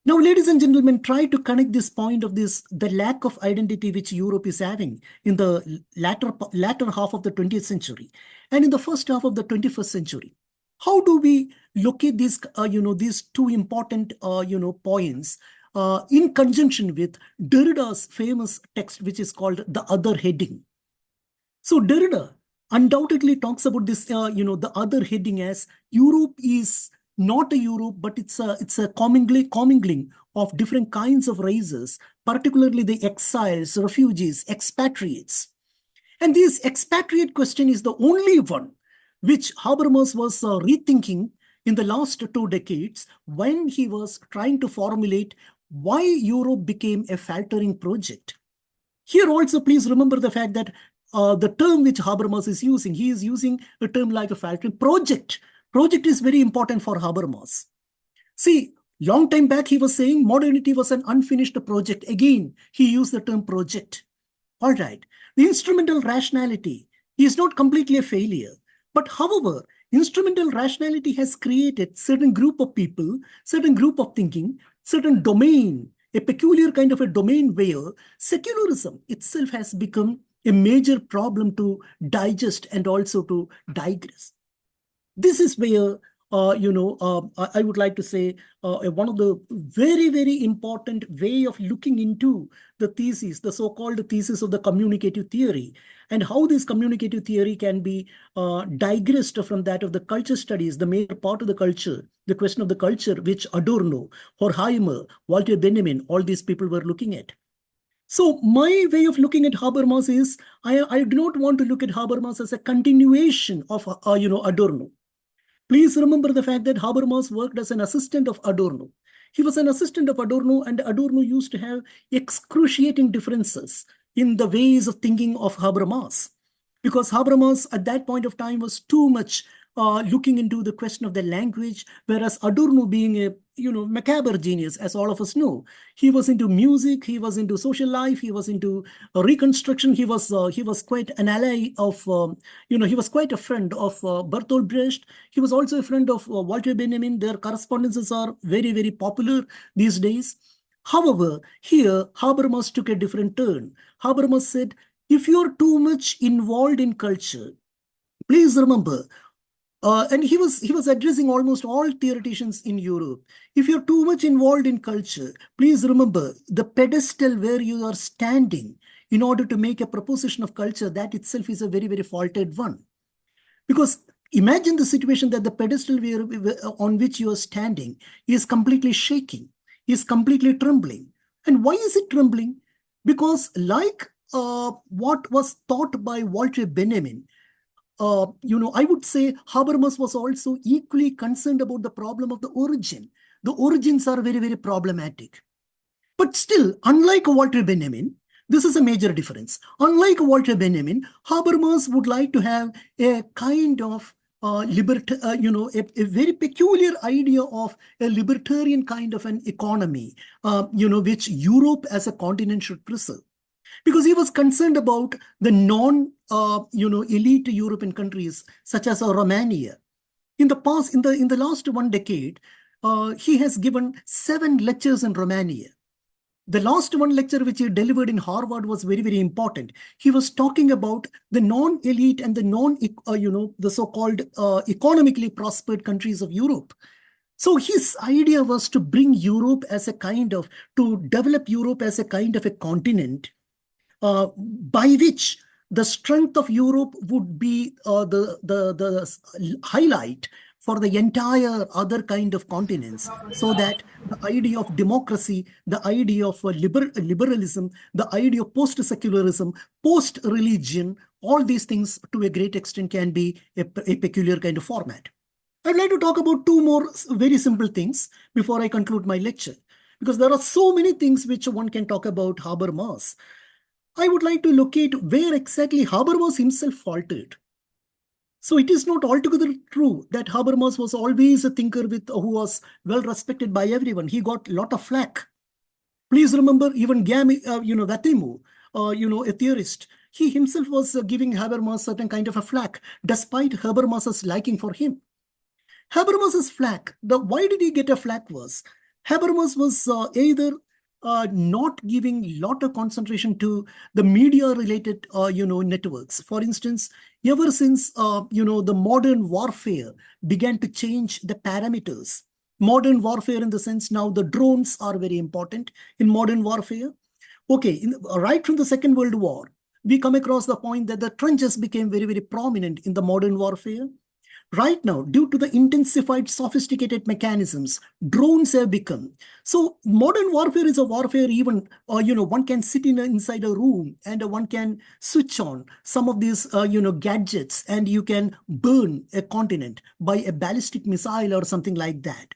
Now, ladies and gentlemen, try to connect this point of the lack of identity which Europe is having in the latter half of the 20th century and in the first half of the 21st century. How do we locate these 2 important, points in conjunction with Derrida's famous text, which is called The Other Heading? So Derrida undoubtedly talks about this, the other heading as Europe is not a Europe, but it's a commingling of different kinds of races, particularly the exiles, refugees, expatriates. And this expatriate question is the only one which Habermas was rethinking in the last 2 decades when he was trying to formulate why Europe became a faltering project. Here also, please remember the fact that the term which Habermas is using, he is using a term like a faltering project. Project is very important for Habermas. See, long time back, he was saying modernity was an unfinished project. Again, he used the term project. All right. The instrumental rationality is not completely a failure. But however, instrumental rationality has created certain group of people, certain group of thinking, certain domain, a peculiar kind of a domain where secularism itself has become a major problem to digest and also to digress. This is where, I would like to say one of the very, very important way of looking into the thesis, the so-called thesis of the communicative theory, and how this communicative theory can be digressed from that of the culture studies, the major part of the culture, the question of the culture, which Adorno, Horkheimer, Walter Benjamin, all these people were looking at. So my way of looking at Habermas is, I do not want to look at Habermas as a continuation of, Adorno. Please remember the fact that Habermas worked as an assistant of Adorno. He was an assistant of Adorno, and Adorno used to have excruciating differences in the ways of thinking of Habermas, because Habermas at that point of time was too much looking into the question of the language, whereas Adorno, being a macabre genius, as all of us know, he was into music, he was into social life, he was into reconstruction. He was quite an ally of he was quite a friend of Bertolt Brecht. He was also a friend of Walter Benjamin. Their correspondences are very, very popular these days. However, here Habermas took a different turn. Habermas said, if you're too much involved in culture, please remember, and he was addressing almost all theoreticians in Europe. If you're too much involved in culture, please remember the pedestal where you are standing in order to make a proposition of culture, that itself is a very, very faulted one. Because imagine the situation that the pedestal on which you are standing is completely shaking, is completely trembling. And why is it trembling? Because like what was taught by Walter Benjamin, I would say Habermas was also equally concerned about the problem of the origin. The origins are very, very problematic. But still, unlike Walter Benjamin, this is a major difference. Unlike Walter Benjamin, Habermas would like to have a kind of a very peculiar idea of a libertarian kind of an economy, which Europe as a continent should preserve. Because he was concerned about the elite European countries such as Romania. In the last 1 decade, he has given 7 lectures in Romania. The last one lecture which he delivered in Harvard was very, very important. He was talking about the non-elite and the the so-called economically prospered countries of Europe. So his idea was to bring Europe to develop Europe as a kind of a continent, by which the strength of Europe would be the highlight for the entire other kind of continents, so that the idea of democracy, the idea of liberalism, the idea of post-secularism, post-religion, all these things to a great extent can be a peculiar kind of format. I'd like to talk about 2 more very simple things before I conclude my lecture, because there are so many things which one can talk about Habermas. I would like to locate where exactly Habermas himself faltered. So it is not altogether true that Habermas was always a thinker who was well respected by everyone. He got a lot of flack. Please remember, even Vatimo, a theorist, he himself was giving Habermas certain kind of a flack, despite Habermas's liking for him. Habermas's flack, why did he get a flack was, Habermas was either not giving lot of concentration to the media-related, networks. For instance, ever since, the modern warfare began to change the parameters. Modern warfare in the sense now the drones are very important in modern warfare. Okay, right from the Second World War, we come across the point that the trenches became very, very prominent in the modern warfare. Right now, due to the intensified, sophisticated mechanisms, drones have become. So modern warfare is a warfare even, one can sit inside a room and one can switch on some of these, gadgets, and you can burn a continent by a ballistic missile or something like that.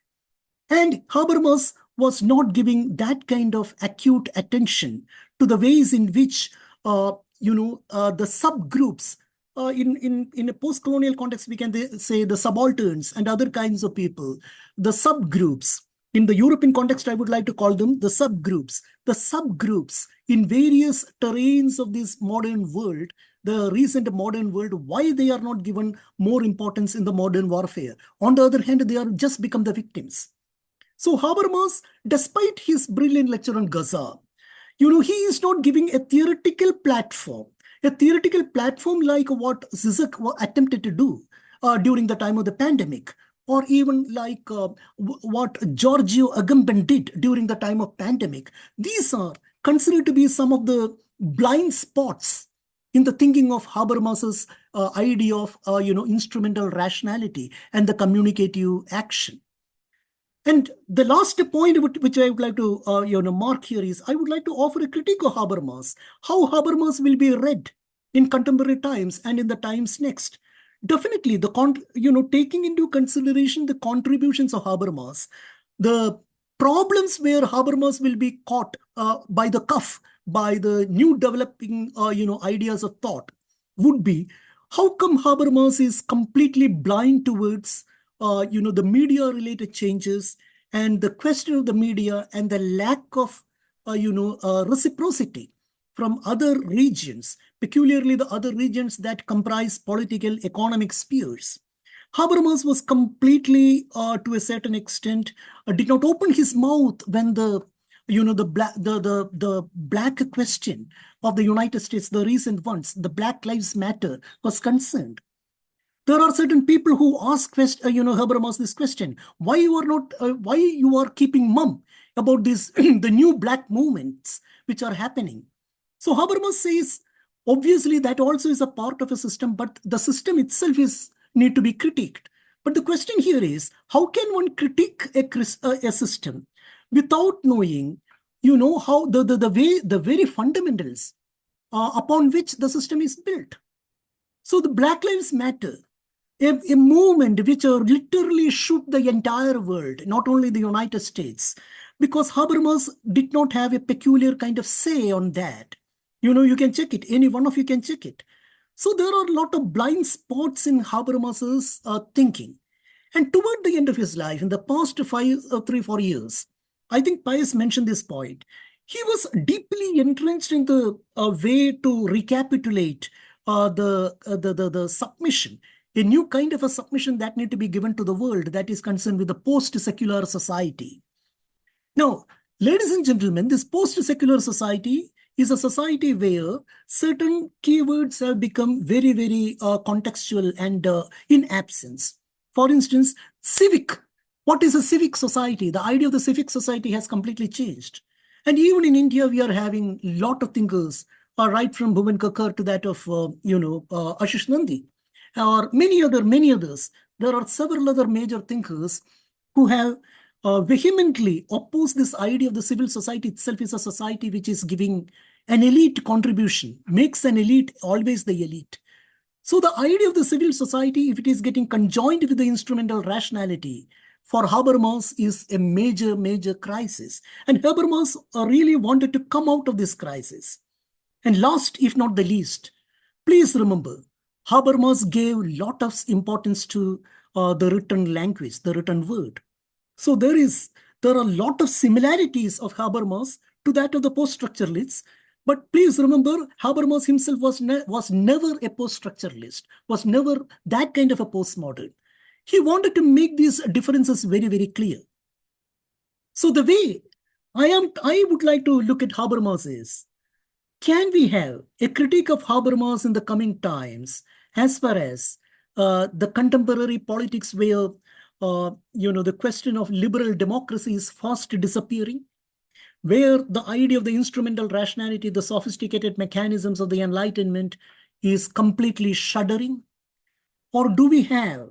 And Habermas was not giving that kind of acute attention to the ways in which, the subgroups, in a post-colonial context, we can say the subalterns and other kinds of people, the subgroups. In the European context, I would like to call them the subgroups. The subgroups in various terrains of this modern world, the recent modern world, why they are not given more importance in the modern warfare. On the other hand, they are just become the victims. So Habermas, despite his brilliant lecture on Gaza, he is not giving a theoretical platform like what Zizek attempted to do during the time of the pandemic, or even like what Giorgio Agamben did during the time of pandemic. These are considered to be some of the blind spots in the thinking of Habermas's idea of instrumental rationality and the communicative action. And the last point which I would like to mark here is, I would like to offer a critique of Habermas, how Habermas will be read in contemporary times and in the times next. Definitely, taking into consideration the contributions of Habermas, the problems where Habermas will be caught by the cuff by the new developing ideas of thought would be, how come Habermas is completely blind towards, the media-related changes and the question of the media and the lack of, reciprocity from other regions, peculiarly the other regions that comprise political economic spheres? Habermas was completely, to a certain extent, did not open his mouth when the black question of the United States, the recent ones, the Black Lives Matter, was concerned. There are certain people who ask Habermas this question: why you are keeping mum about this the new black movements which are happening? So Habermas says, obviously that also is a part of a system, but the system itself is need to be critiqued. But the question here is, how can one critique a system without knowing, how the very fundamentals upon which the system is built? So the Black Lives Matter, a movement which literally shook the entire world, not only the United States, because Habermas did not have a peculiar kind of say on that. You can check it. Any one of you can check it. So there are a lot of blind spots in Habermas's thinking. And toward the end of his life, in the past 3-4 years, I think Pius mentioned this point. He was deeply entrenched in the way to recapitulate the submission, a new kind of a submission that need to be given to the world that is concerned with the post-secular society. Now, ladies and gentlemen, this post-secular society is a society where certain keywords have become very, very contextual and in absence. For instance, civic. What is a civic society? The idea of the civic society has completely changed. And even in India, we are having a lot of thinkers, right from Bhuvan Kakar to that of, Ashish Nandi, or many others. There are several other major thinkers who have vehemently opposed this idea of the civil society itself is a society which is giving an elite contribution, makes an elite always the elite. So the idea of the civil society, if it is getting conjoined with the instrumental rationality, for Habermas is a major, major crisis. And Habermas really wanted to come out of this crisis. And last, if not the least, please remember, Habermas gave a lot of importance to the written language, the written word. So there are a lot of similarities of Habermas to that of the post-structuralists. But please remember, Habermas himself was never a post-structuralist, was never that kind of a postmodern. He wanted to make these differences very, very clear. So the way I would like to look at Habermas is, can we have a critique of Habermas in the coming times as far as the contemporary politics where, the question of liberal democracy is fast disappearing, where the idea of the instrumental rationality, the sophisticated mechanisms of the Enlightenment is completely shuddering? Or do we have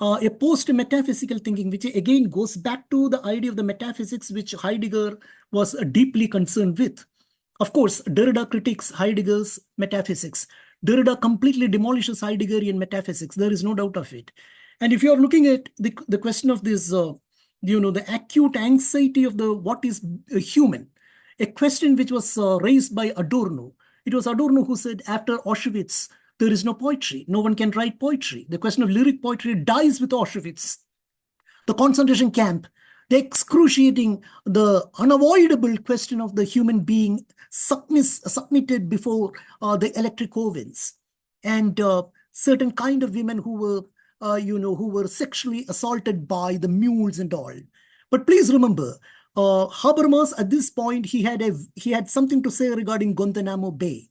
a post-metaphysical thinking, which again goes back to the idea of the metaphysics, which Heidegger was deeply concerned with? Of course, Derrida critiques Heidegger's metaphysics. Derrida completely demolishes Heideggerian metaphysics. There is no doubt of it. And if you are looking at the question of this, the acute anxiety of what is human, a question which was raised by Adorno. It was Adorno who said, after Auschwitz, there is no poetry. No one can write poetry. The question of lyric poetry dies with Auschwitz. The concentration camp, the excruciating, the unavoidable question of the human being submitted before the electric ovens, and certain kind of women who were sexually assaulted by the mules and all. But please remember, Habermas at this point, he had something to say regarding Guantanamo Bay.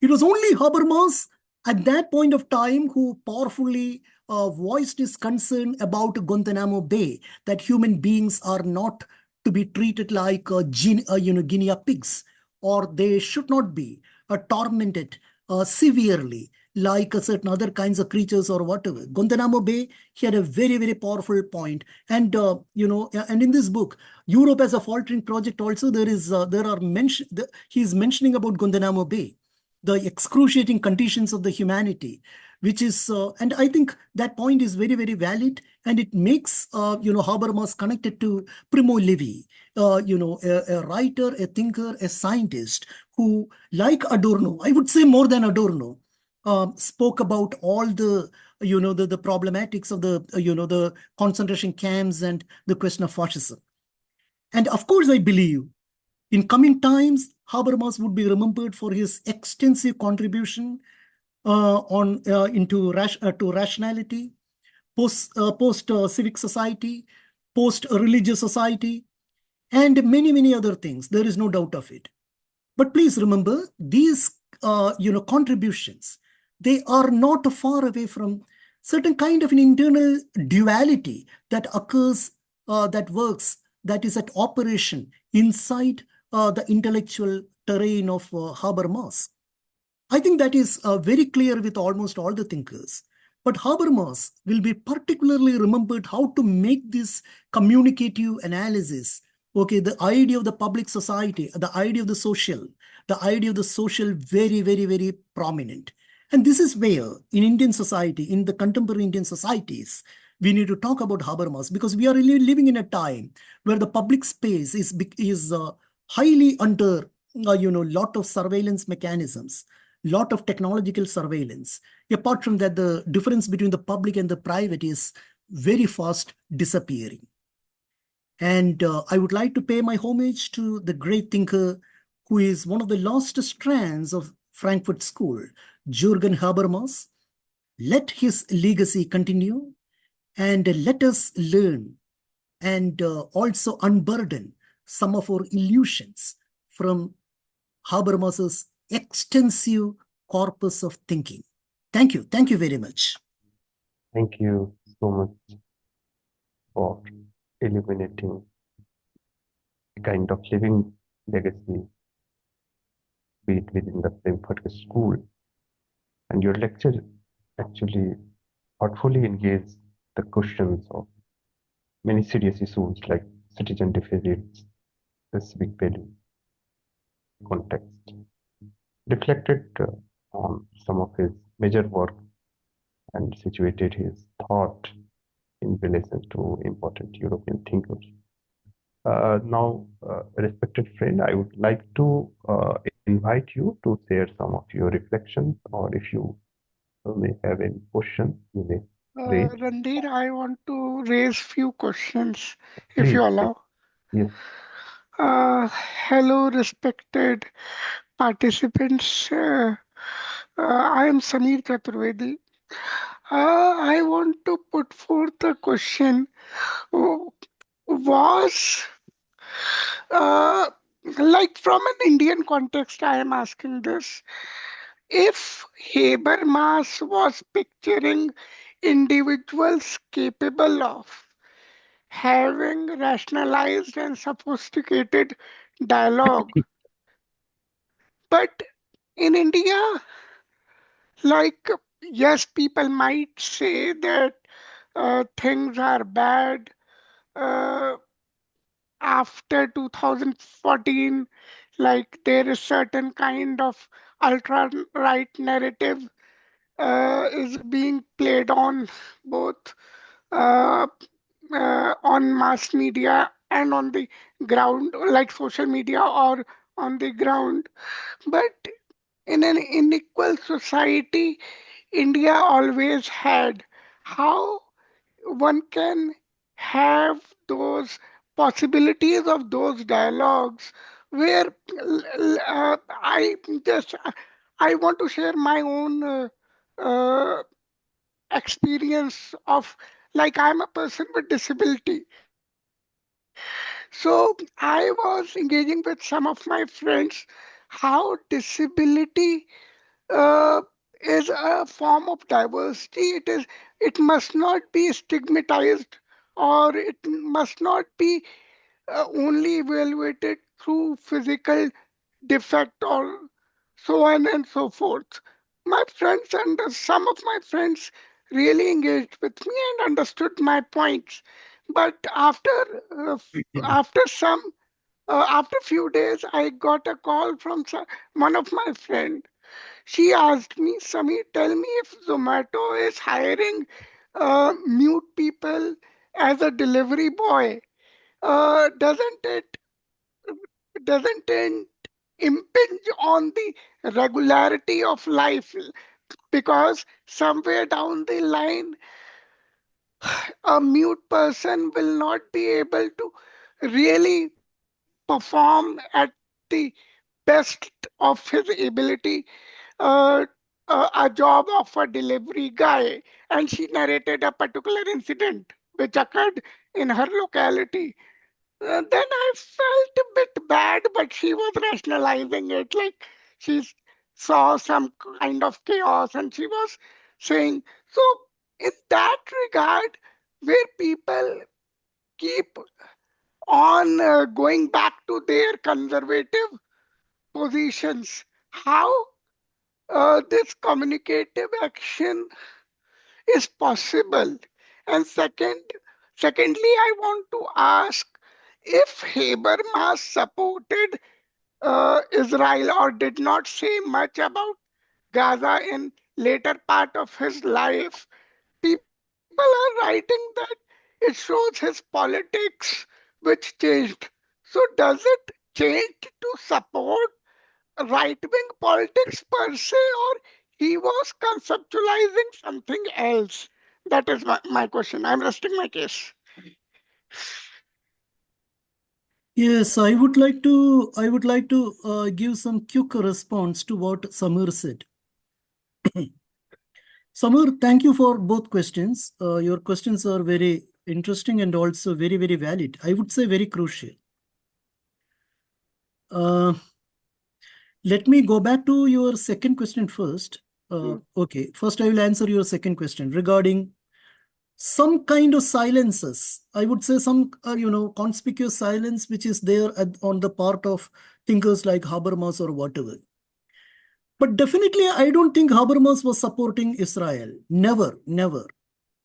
It was only Habermas at that point of time who powerfully voiced his concern about Guantanamo Bay, that human beings are not to be treated like guinea pigs, or they should not be tormented severely like certain other kinds of creatures or whatever. Guantanamo Bay, he had a very, very powerful point. And, and in this book, Europe as a Faltering Project also, he's mentioning about Guantanamo Bay, the excruciating conditions of the humanity, which is, and I think that point is very, very valid. And it makes, Habermas connected to Primo Levi, a writer, a thinker, a scientist who, like Adorno, I would say more than Adorno, spoke about all the, the problematics of the, the concentration camps and the question of fascism. And of course, I believe in coming times, Habermas would be remembered for his extensive contribution to rationality, post civic society, post religious society, and many, many other things. There is no doubt of it. But please remember, these contributions, they are not far away from certain kind of an internal duality that occurs, that works, that is at operation inside the intellectual terrain of Habermas. I think that is very clear with almost all the thinkers. But Habermas will be particularly remembered how to make this communicative analysis. Okay, the idea of the public society, the idea of the social very, very, very prominent. And this is where in Indian society, in the contemporary Indian societies, we need to talk about Habermas, because we are really living in a time where the public space is highly under lot of surveillance mechanisms, lot of technological surveillance. Apart from that, the difference between the public and the private is very fast disappearing. And I would like to pay my homage to the great thinker who is one of the lost strands of Frankfurt School, Jurgen Habermas. Let his legacy continue, and let us learn and also unburden some of our illusions from Habermas's extensive corpus of thinking. Thank you. Thank you very much. Thank you so much for illuminating a kind of living legacy, be it within the Frankfurt School. And your lecture actually thoughtfully engaged the questions of many serious issues like citizen deficits, the civic value, context, reflected on some of his major work and situated his thought in relation to important European thinkers. Now, respected friend, I would like to invite you to share some of your reflections, or if you may have any questions, you may raise. Randhir, I want to raise few questions, if Please, you allow. yes. Hello, respected participants. I am Sameer Chaturvedi. I want to put forth a question. Was like from an Indian context, I am asking this. If Habermas was picturing individuals capable of having rationalized and sophisticated dialogue, but in India, like, yes, people might say that things are bad after 2014, like there is certain kind of ultra-right narrative is being played on both on mass media and on the ground, like social media or on the ground. But in an unequal society, India always had. How one can have those possibilities of those dialogues where I want to share my own experience of, like, I'm a person with disability. So I was engaging with some of my friends how disability uh, is a form of diversity. It must not be stigmatized, or it must not be only evaluated through physical defect or so on and so forth. My friends and some of my friends really engaged with me and understood my points. But after some after few days, I got a call from one of my friend. She asked me, Sami, tell me if Zomato is hiring mute people as a delivery boy. Doesn't it impinge on the regularity of life? because somewhere down the line, a mute person will not be able to really perform at the best of his ability, uh, a job of a delivery guy. And she narrated a particular incident which occurred in her locality. Then I felt a bit bad, but she was rationalizing it like she saw some kind of chaos and she was saying, so in that regard, where people keep on going back to their conservative positions, how this communicative action is possible. And secondly, I want to ask if Habermas supported Israel or did not say much about Gaza in later part of his life. People are writing that it shows his politics which changed. So does it change to support right-wing politics per se, or he was conceptualizing something else? That is my question. I'm resting my case. Yes, I would like to give some quick response to what Samir said. Samir, thank you for both questions. Your questions are very interesting and also very, very valid. I would say very crucial. Let me go back to your second question first. Okay, first I will answer your second question regarding some kind of silences. I would say some, conspicuous silence which is there on the part of thinkers like Habermas or whatever. But definitely, I don't think Habermas was supporting Israel. Never, never,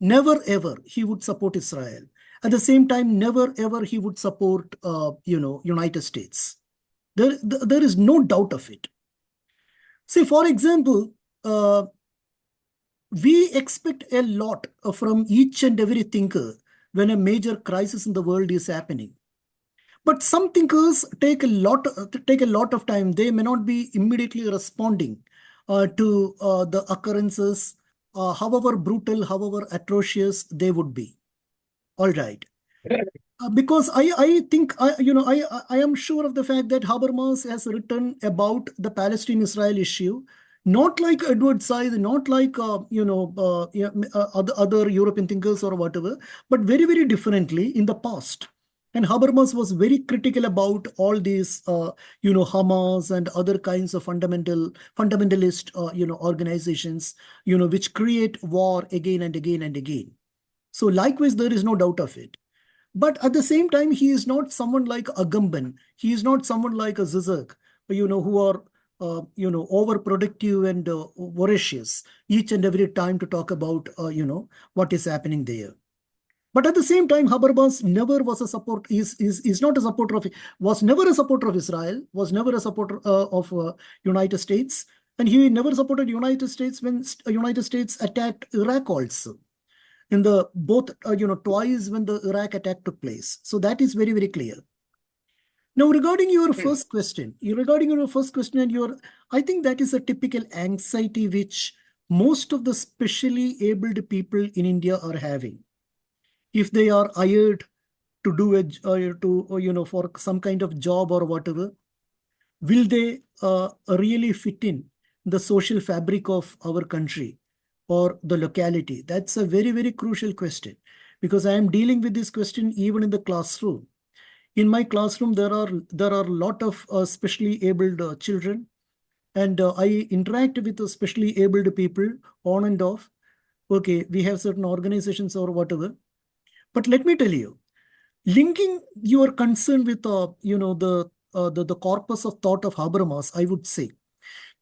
never, ever he would support Israel. At the same time, never, ever he would support, United States. There is no doubt of it. See, for example, we expect a lot from each and every thinker when a major crisis in the world is happening. But some thinkers take a lot of time. They may not be immediately responding to the occurrences, however brutal, however atrocious they would be. All right. Because I think, I am sure of the fact that Habermas has written about the Palestine-Israel issue, not like Edward Said, not like, other European thinkers or whatever, but very, very differently in the past. And Habermas was very critical about all these, Hamas and other kinds of fundamentalist, organizations, which create war again and again and again. So likewise, there is no doubt of it. But at the same time, he is not someone like Agamben. He is not someone like a Zizek, who are, overproductive and voracious each and every time to talk about, what is happening there. But at the same time, Habermas never was a support, is not a supporter of, was never a supporter of Israel, was never a supporter of United States. And he never supported United States when United States attacked Iraq also. In the both, twice when the Iraq attack took place. So that is very, very clear. Now, regarding your first question, I think that is a typical anxiety which most of the specially abled people in India are having. If they are hired to do for some kind of job or whatever, will they really fit in the social fabric of our country or the locality? That's a very, very crucial question, because I am dealing with this question even in the classroom. In my classroom, there are a lot of specially abled children, and I interact with specially abled people on and off. Okay, we have certain organizations or whatever. But let me tell you, linking your concern with the corpus of thought of Habermas, I would say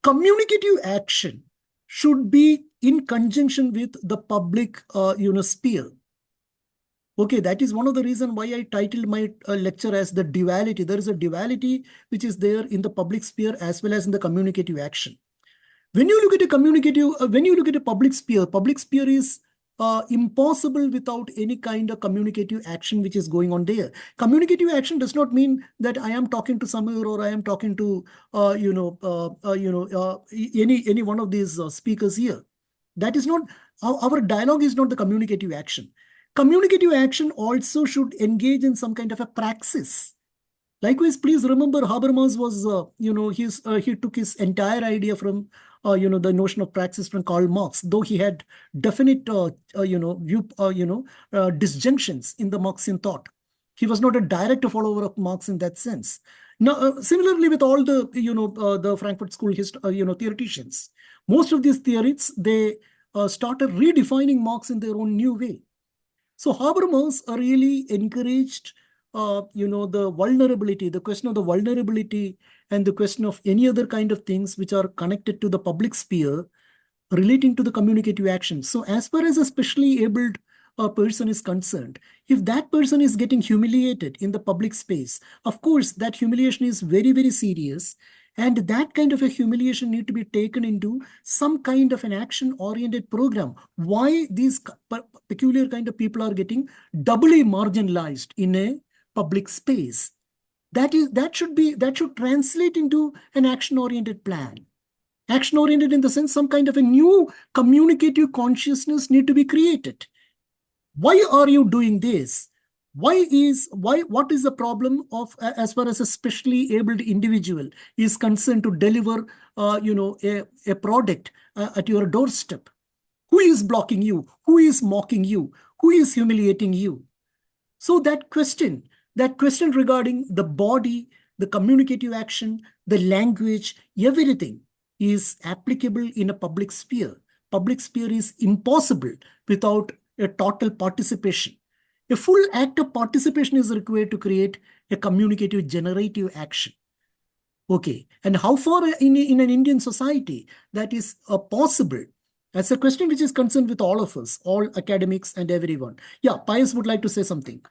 communicative action should be in conjunction with the public sphere. Okay, that is one of the reasons why I titled my lecture as the duality. There is a duality which is there in the public sphere as well as in the communicative action. When you look at a public sphere is impossible without any kind of communicative action which is going on there. Communicative action does not mean that I am talking to Samir or I am talking to any one of these speakers here. That is not our dialogue. Is not the communicative action. Communicative action also should engage in some kind of a praxis. Likewise, please remember Habermas was, he took his entire idea from, the notion of praxis from Karl Marx, though he had definite, disjunctions in the Marxian thought. He was not a direct follower of Marx in that sense. Now, similarly with all the, the Frankfurt School, theoreticians, most of these theorists, they started redefining Marx in their own new way. So Habermas really encouraged, the vulnerability, the question of the vulnerability and the question of any other kind of things which are connected to the public sphere relating to the communicative action. So as far as a specially abled person is concerned, if that person is getting humiliated in the public space, of course, that humiliation is very, very serious. And that kind of a humiliation need to be taken into some kind of an action-oriented program. Why these peculiar kind of people are getting doubly marginalized in a public space? That should translate into an action-oriented plan. Action-oriented in the sense some kind of a new communicative consciousness need to be created. Why are you doing this? What is the problem of, as far as a specially abled individual is concerned, to deliver a product at your doorstep? Who is blocking you? Who is mocking you? Who is humiliating you? So that question regarding the body, the communicative action, the language, everything is applicable in a public sphere. Public sphere is impossible without a total participation. A full act of participation is required to create a communicative generative action. Okay, and how far in an Indian society that is possible? That's a question which is concerned with all of us, all academics and everyone. Yeah, Pius would like to say something.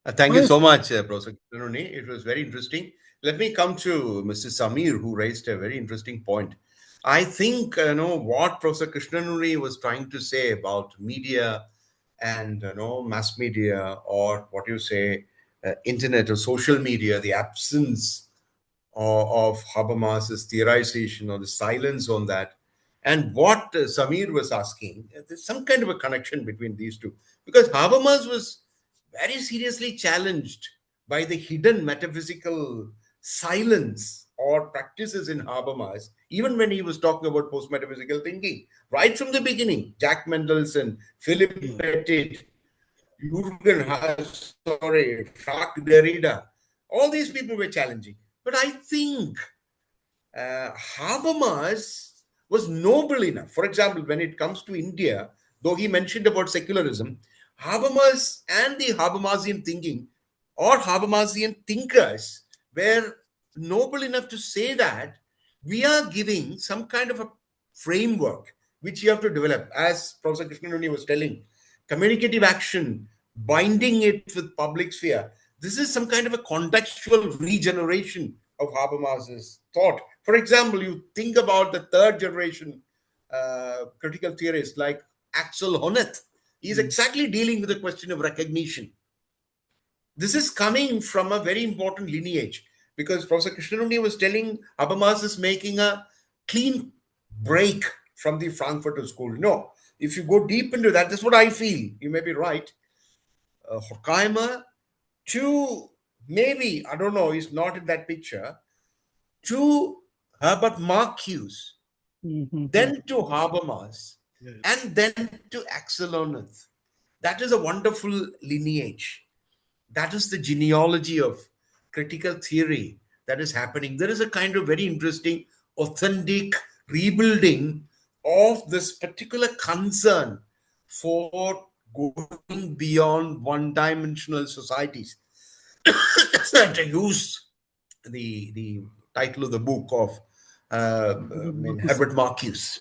Thank you so much, Professor Unni. It was very interesting. Let me come to Mr. Samir, who raised a very interesting point. I think what Professor Krishnan was trying to say about media and mass media, or what you say, internet or social media, the absence of Habermas's theorization or the silence on that, and what Samir was asking, there's some kind of a connection between these two, because Habermas was very seriously challenged by the hidden metaphysical silence or practices in Habermas, even when he was talking about post-metaphysical thinking. Right from the beginning, Jack Mendelssohn, Philip Pettit, Jurgen Jacques Derrida, all these people were challenging. But I think Habermas was noble enough. For example, when it comes to India, though he mentioned about secularism, Habermas and the Habermasian thinking or Habermasian thinkers were noble enough to say that we are giving some kind of a framework which you have to develop, as Professor Krishnan was telling, communicative action, binding it with public sphere. This is some kind of a contextual regeneration of Habermas's thought. For example, you think about the third generation critical theorists like Axel Honneth. He is exactly dealing with the question of recognition. This is coming from a very important lineage, because Professor Krishnan was telling Habermas is making a clean break from the Frankfurter school. No, if you go deep into that, that's what I feel. You may be right. Horkheimer to maybe, I don't know, he's not in that picture, to Herbert Marcuse, then to Habermas, and then to Axel Honneth. That is a wonderful lineage. That is the genealogy of critical theory that is happening. There is a kind of very interesting, authentic rebuilding of this particular concern for going beyond one-dimensional societies. To use the title of the book of Herbert Marcuse.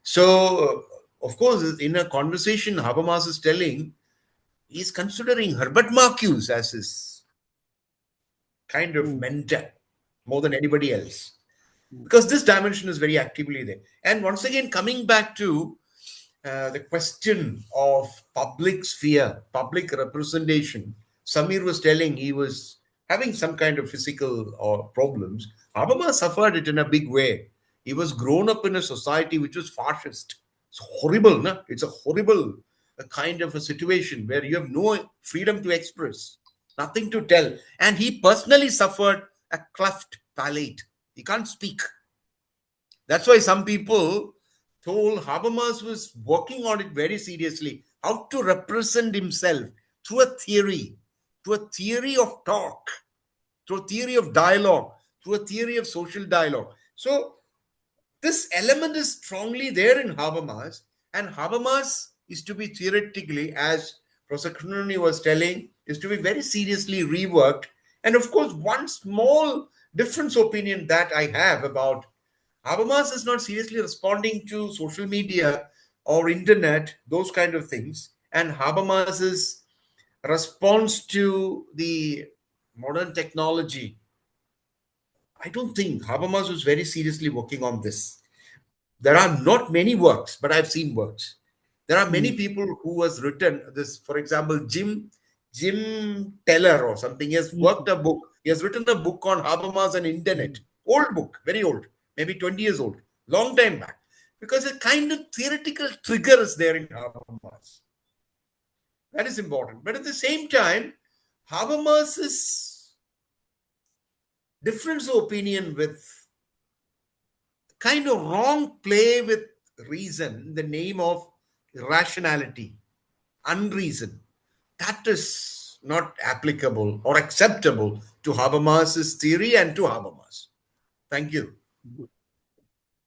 So, of course, in a conversation, Habermas is telling, he's considering Herbert Marcuse as his kind of mentor more than anybody else, because this dimension is very actively there. And once again, coming back to the question of public sphere, public representation. Samir was telling he was having some kind of physical or problems. Habermas suffered it in a big way. He was grown up in a society which was fascist. It's horrible, no? It's a horrible kind of a situation where you have no freedom to express, nothing to tell. And he personally suffered a cleft palate. He can't speak. That's why some people told Habermas was working on it very seriously, how to represent himself through a theory of talk, through a theory of dialogue, through a theory of social dialogue. So this element is strongly there in Habermas, and Habermas is to be theoretically, as Professor Krishnan was telling, is to be very seriously reworked. And of course, one small difference opinion that I have about Habermas is not seriously responding to social media or internet, those kind of things. And Habermas's response to the modern technology, I don't think Habermas was very seriously working on this. There are not many works, but I've seen works. There are many people who has written this. For example, Jim Teller or something. He has worked a book. He has written a book on Habermas and internet. Old book, very old, maybe 20 years old, long time back. Because a kind of theoretical trigger is there in Habermas. That is important. But at the same time, Habermas's difference of opinion with kind of wrong play with reason in the name of rationality, unreason, that is not applicable or acceptable to Habermas's theory and to Habermas. Thank you.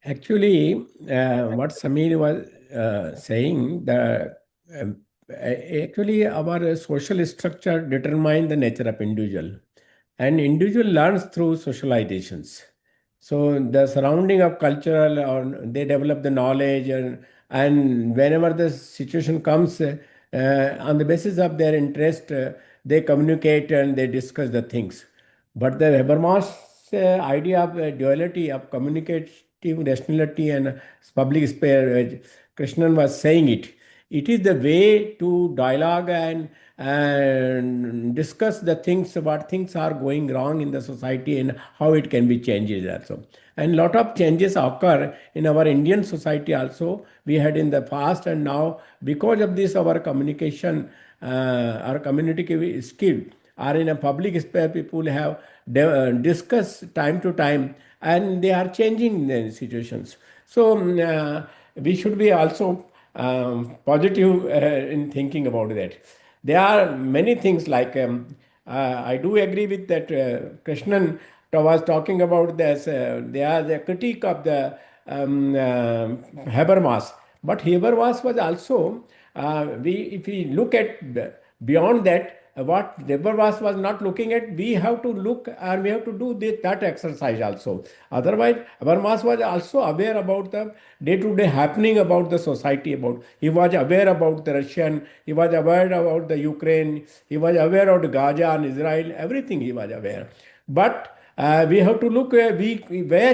Actually, what Samir was saying, actually our social structure determines the nature of individual, and individual learns through socializations. So the surrounding of cultural, or they develop the knowledge, and whenever the situation comes, on the basis of their interest, they communicate and they discuss the things. But the Habermas idea of duality of communicative rationality and public sphere, Krishnan was saying it. It is the way to dialogue and discuss the things, what things are going wrong in the society and how it can be changed also. And lot of changes occur in our Indian society also. We had in the past, and now because of this our communication, our communicative skill are in a public sphere, people have discussed time to time, and they are changing the situations. So we should be also positive in thinking about that. There are many things like I do agree with that. Krishnan was talking about this. They are the critique of the Habermas, but Habermas was also if we look at beyond that, what Habermas was not looking at, we have to look and we have to do that exercise also. Otherwise, Habermas was also aware about the day-to-day happening about the society. He was aware about the Russian, he was aware about the Ukraine, he was aware of Gaza and Israel, everything he was aware. But we have to look where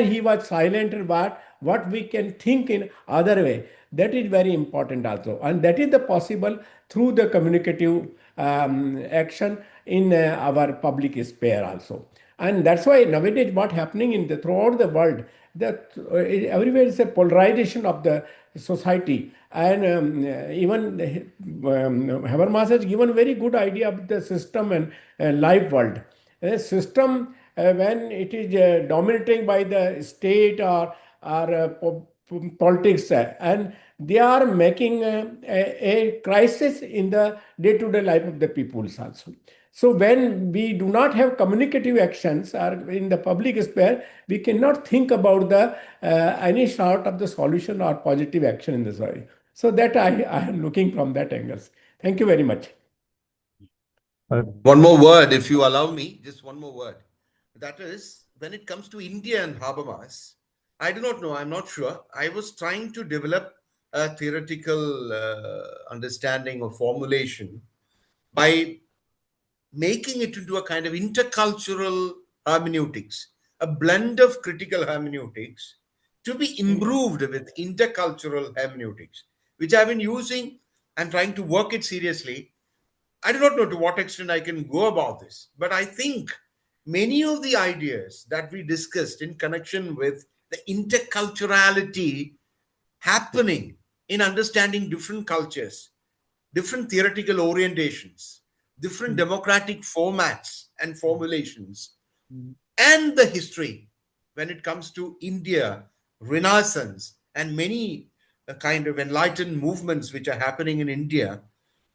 he was silent and what we can think in other way. That is very important also, and that is the possible through the communicative action in our public sphere also. And that's why nowadays what happening in throughout the world, that everywhere is a polarization of the society, and even Habermas has given very good idea of the system and life world. A system when it is dominating by the state or politics, and they are making a crisis in the day-to-day life of the peoples also. So when we do not have communicative actions or in the public sphere, we cannot think about the any sort of the solution or positive action in this way. So that I am looking from that angle. Thank you very much. One more word, if you allow me, just one more word. That is, when it comes to India and Habermas, I do not know, I'm not sure. I was trying to develop a theoretical understanding or formulation by making it into a kind of intercultural hermeneutics, a blend of critical hermeneutics to be improved with intercultural hermeneutics. which I've been using and trying to work it seriously. I do not know to what extent I can go about this, but I think many of the ideas that we discussed in connection with the interculturality happening in understanding different cultures, different theoretical orientations, different democratic formats and formulations, and the history when it comes to India, Renaissance, and many kind of enlightened movements which are happening in India,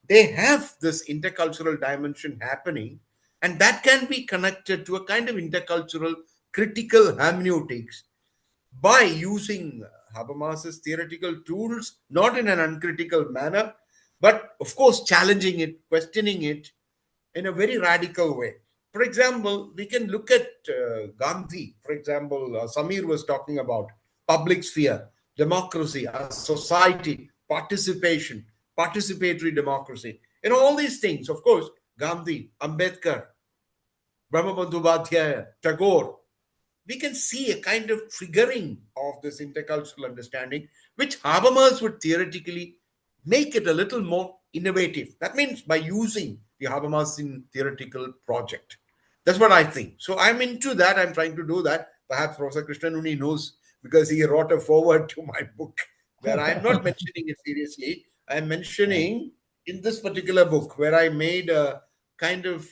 they have this intercultural dimension happening, and that can be connected to a kind of intercultural critical hermeneutics by using Habermas's theoretical tools, not in an uncritical manner, but of course challenging it, questioning it in a very radical way. For example, we can look at Gandhi. For example, Samir was talking about public sphere, democracy, society, participation, participatory democracy. And all these things, of course, Gandhi, Ambedkar, Brahmabandhu Bhattacharya, Tagore, we can see a kind of triggering of this intercultural understanding, which Habermas would theoretically make it a little more innovative. That means by using the Habermasian theoretical project. That's what I think. So I'm into that. I'm trying to do that. Perhaps Professor Krishnan Unni knows because he wrote a foreword to my book where I'm not mentioning it seriously. I'm mentioning in this particular book where I made a kind of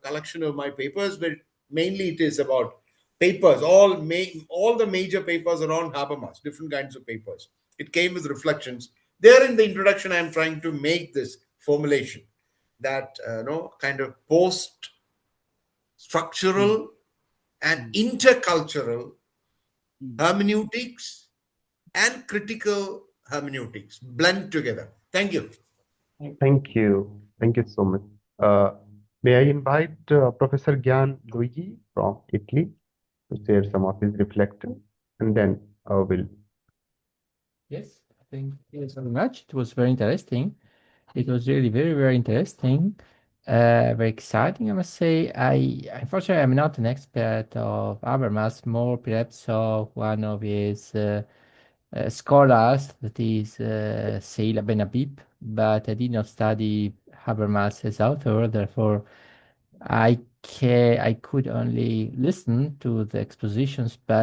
collection of my papers, but mainly it is about papers, all the major papers around Habermas, different kinds of papers. It came with reflections. There in the introduction, I'm trying to make this formulation that kind of post-structural and intercultural hermeneutics and critical hermeneutics blend together. Thank you. Thank you. Thank you so much. May I invite Professor Gyan Luigi from Italy to share some of his reflections, and then we'll. Yes, thank you so much. It was very interesting. It was really very, very interesting. Very exciting, I must say. Unfortunately, I'm not an expert of Habermas, more perhaps of one of his scholars, that is Seila Benhabib, but I did not study Habermas as author, therefore I could only listen to the expositions, but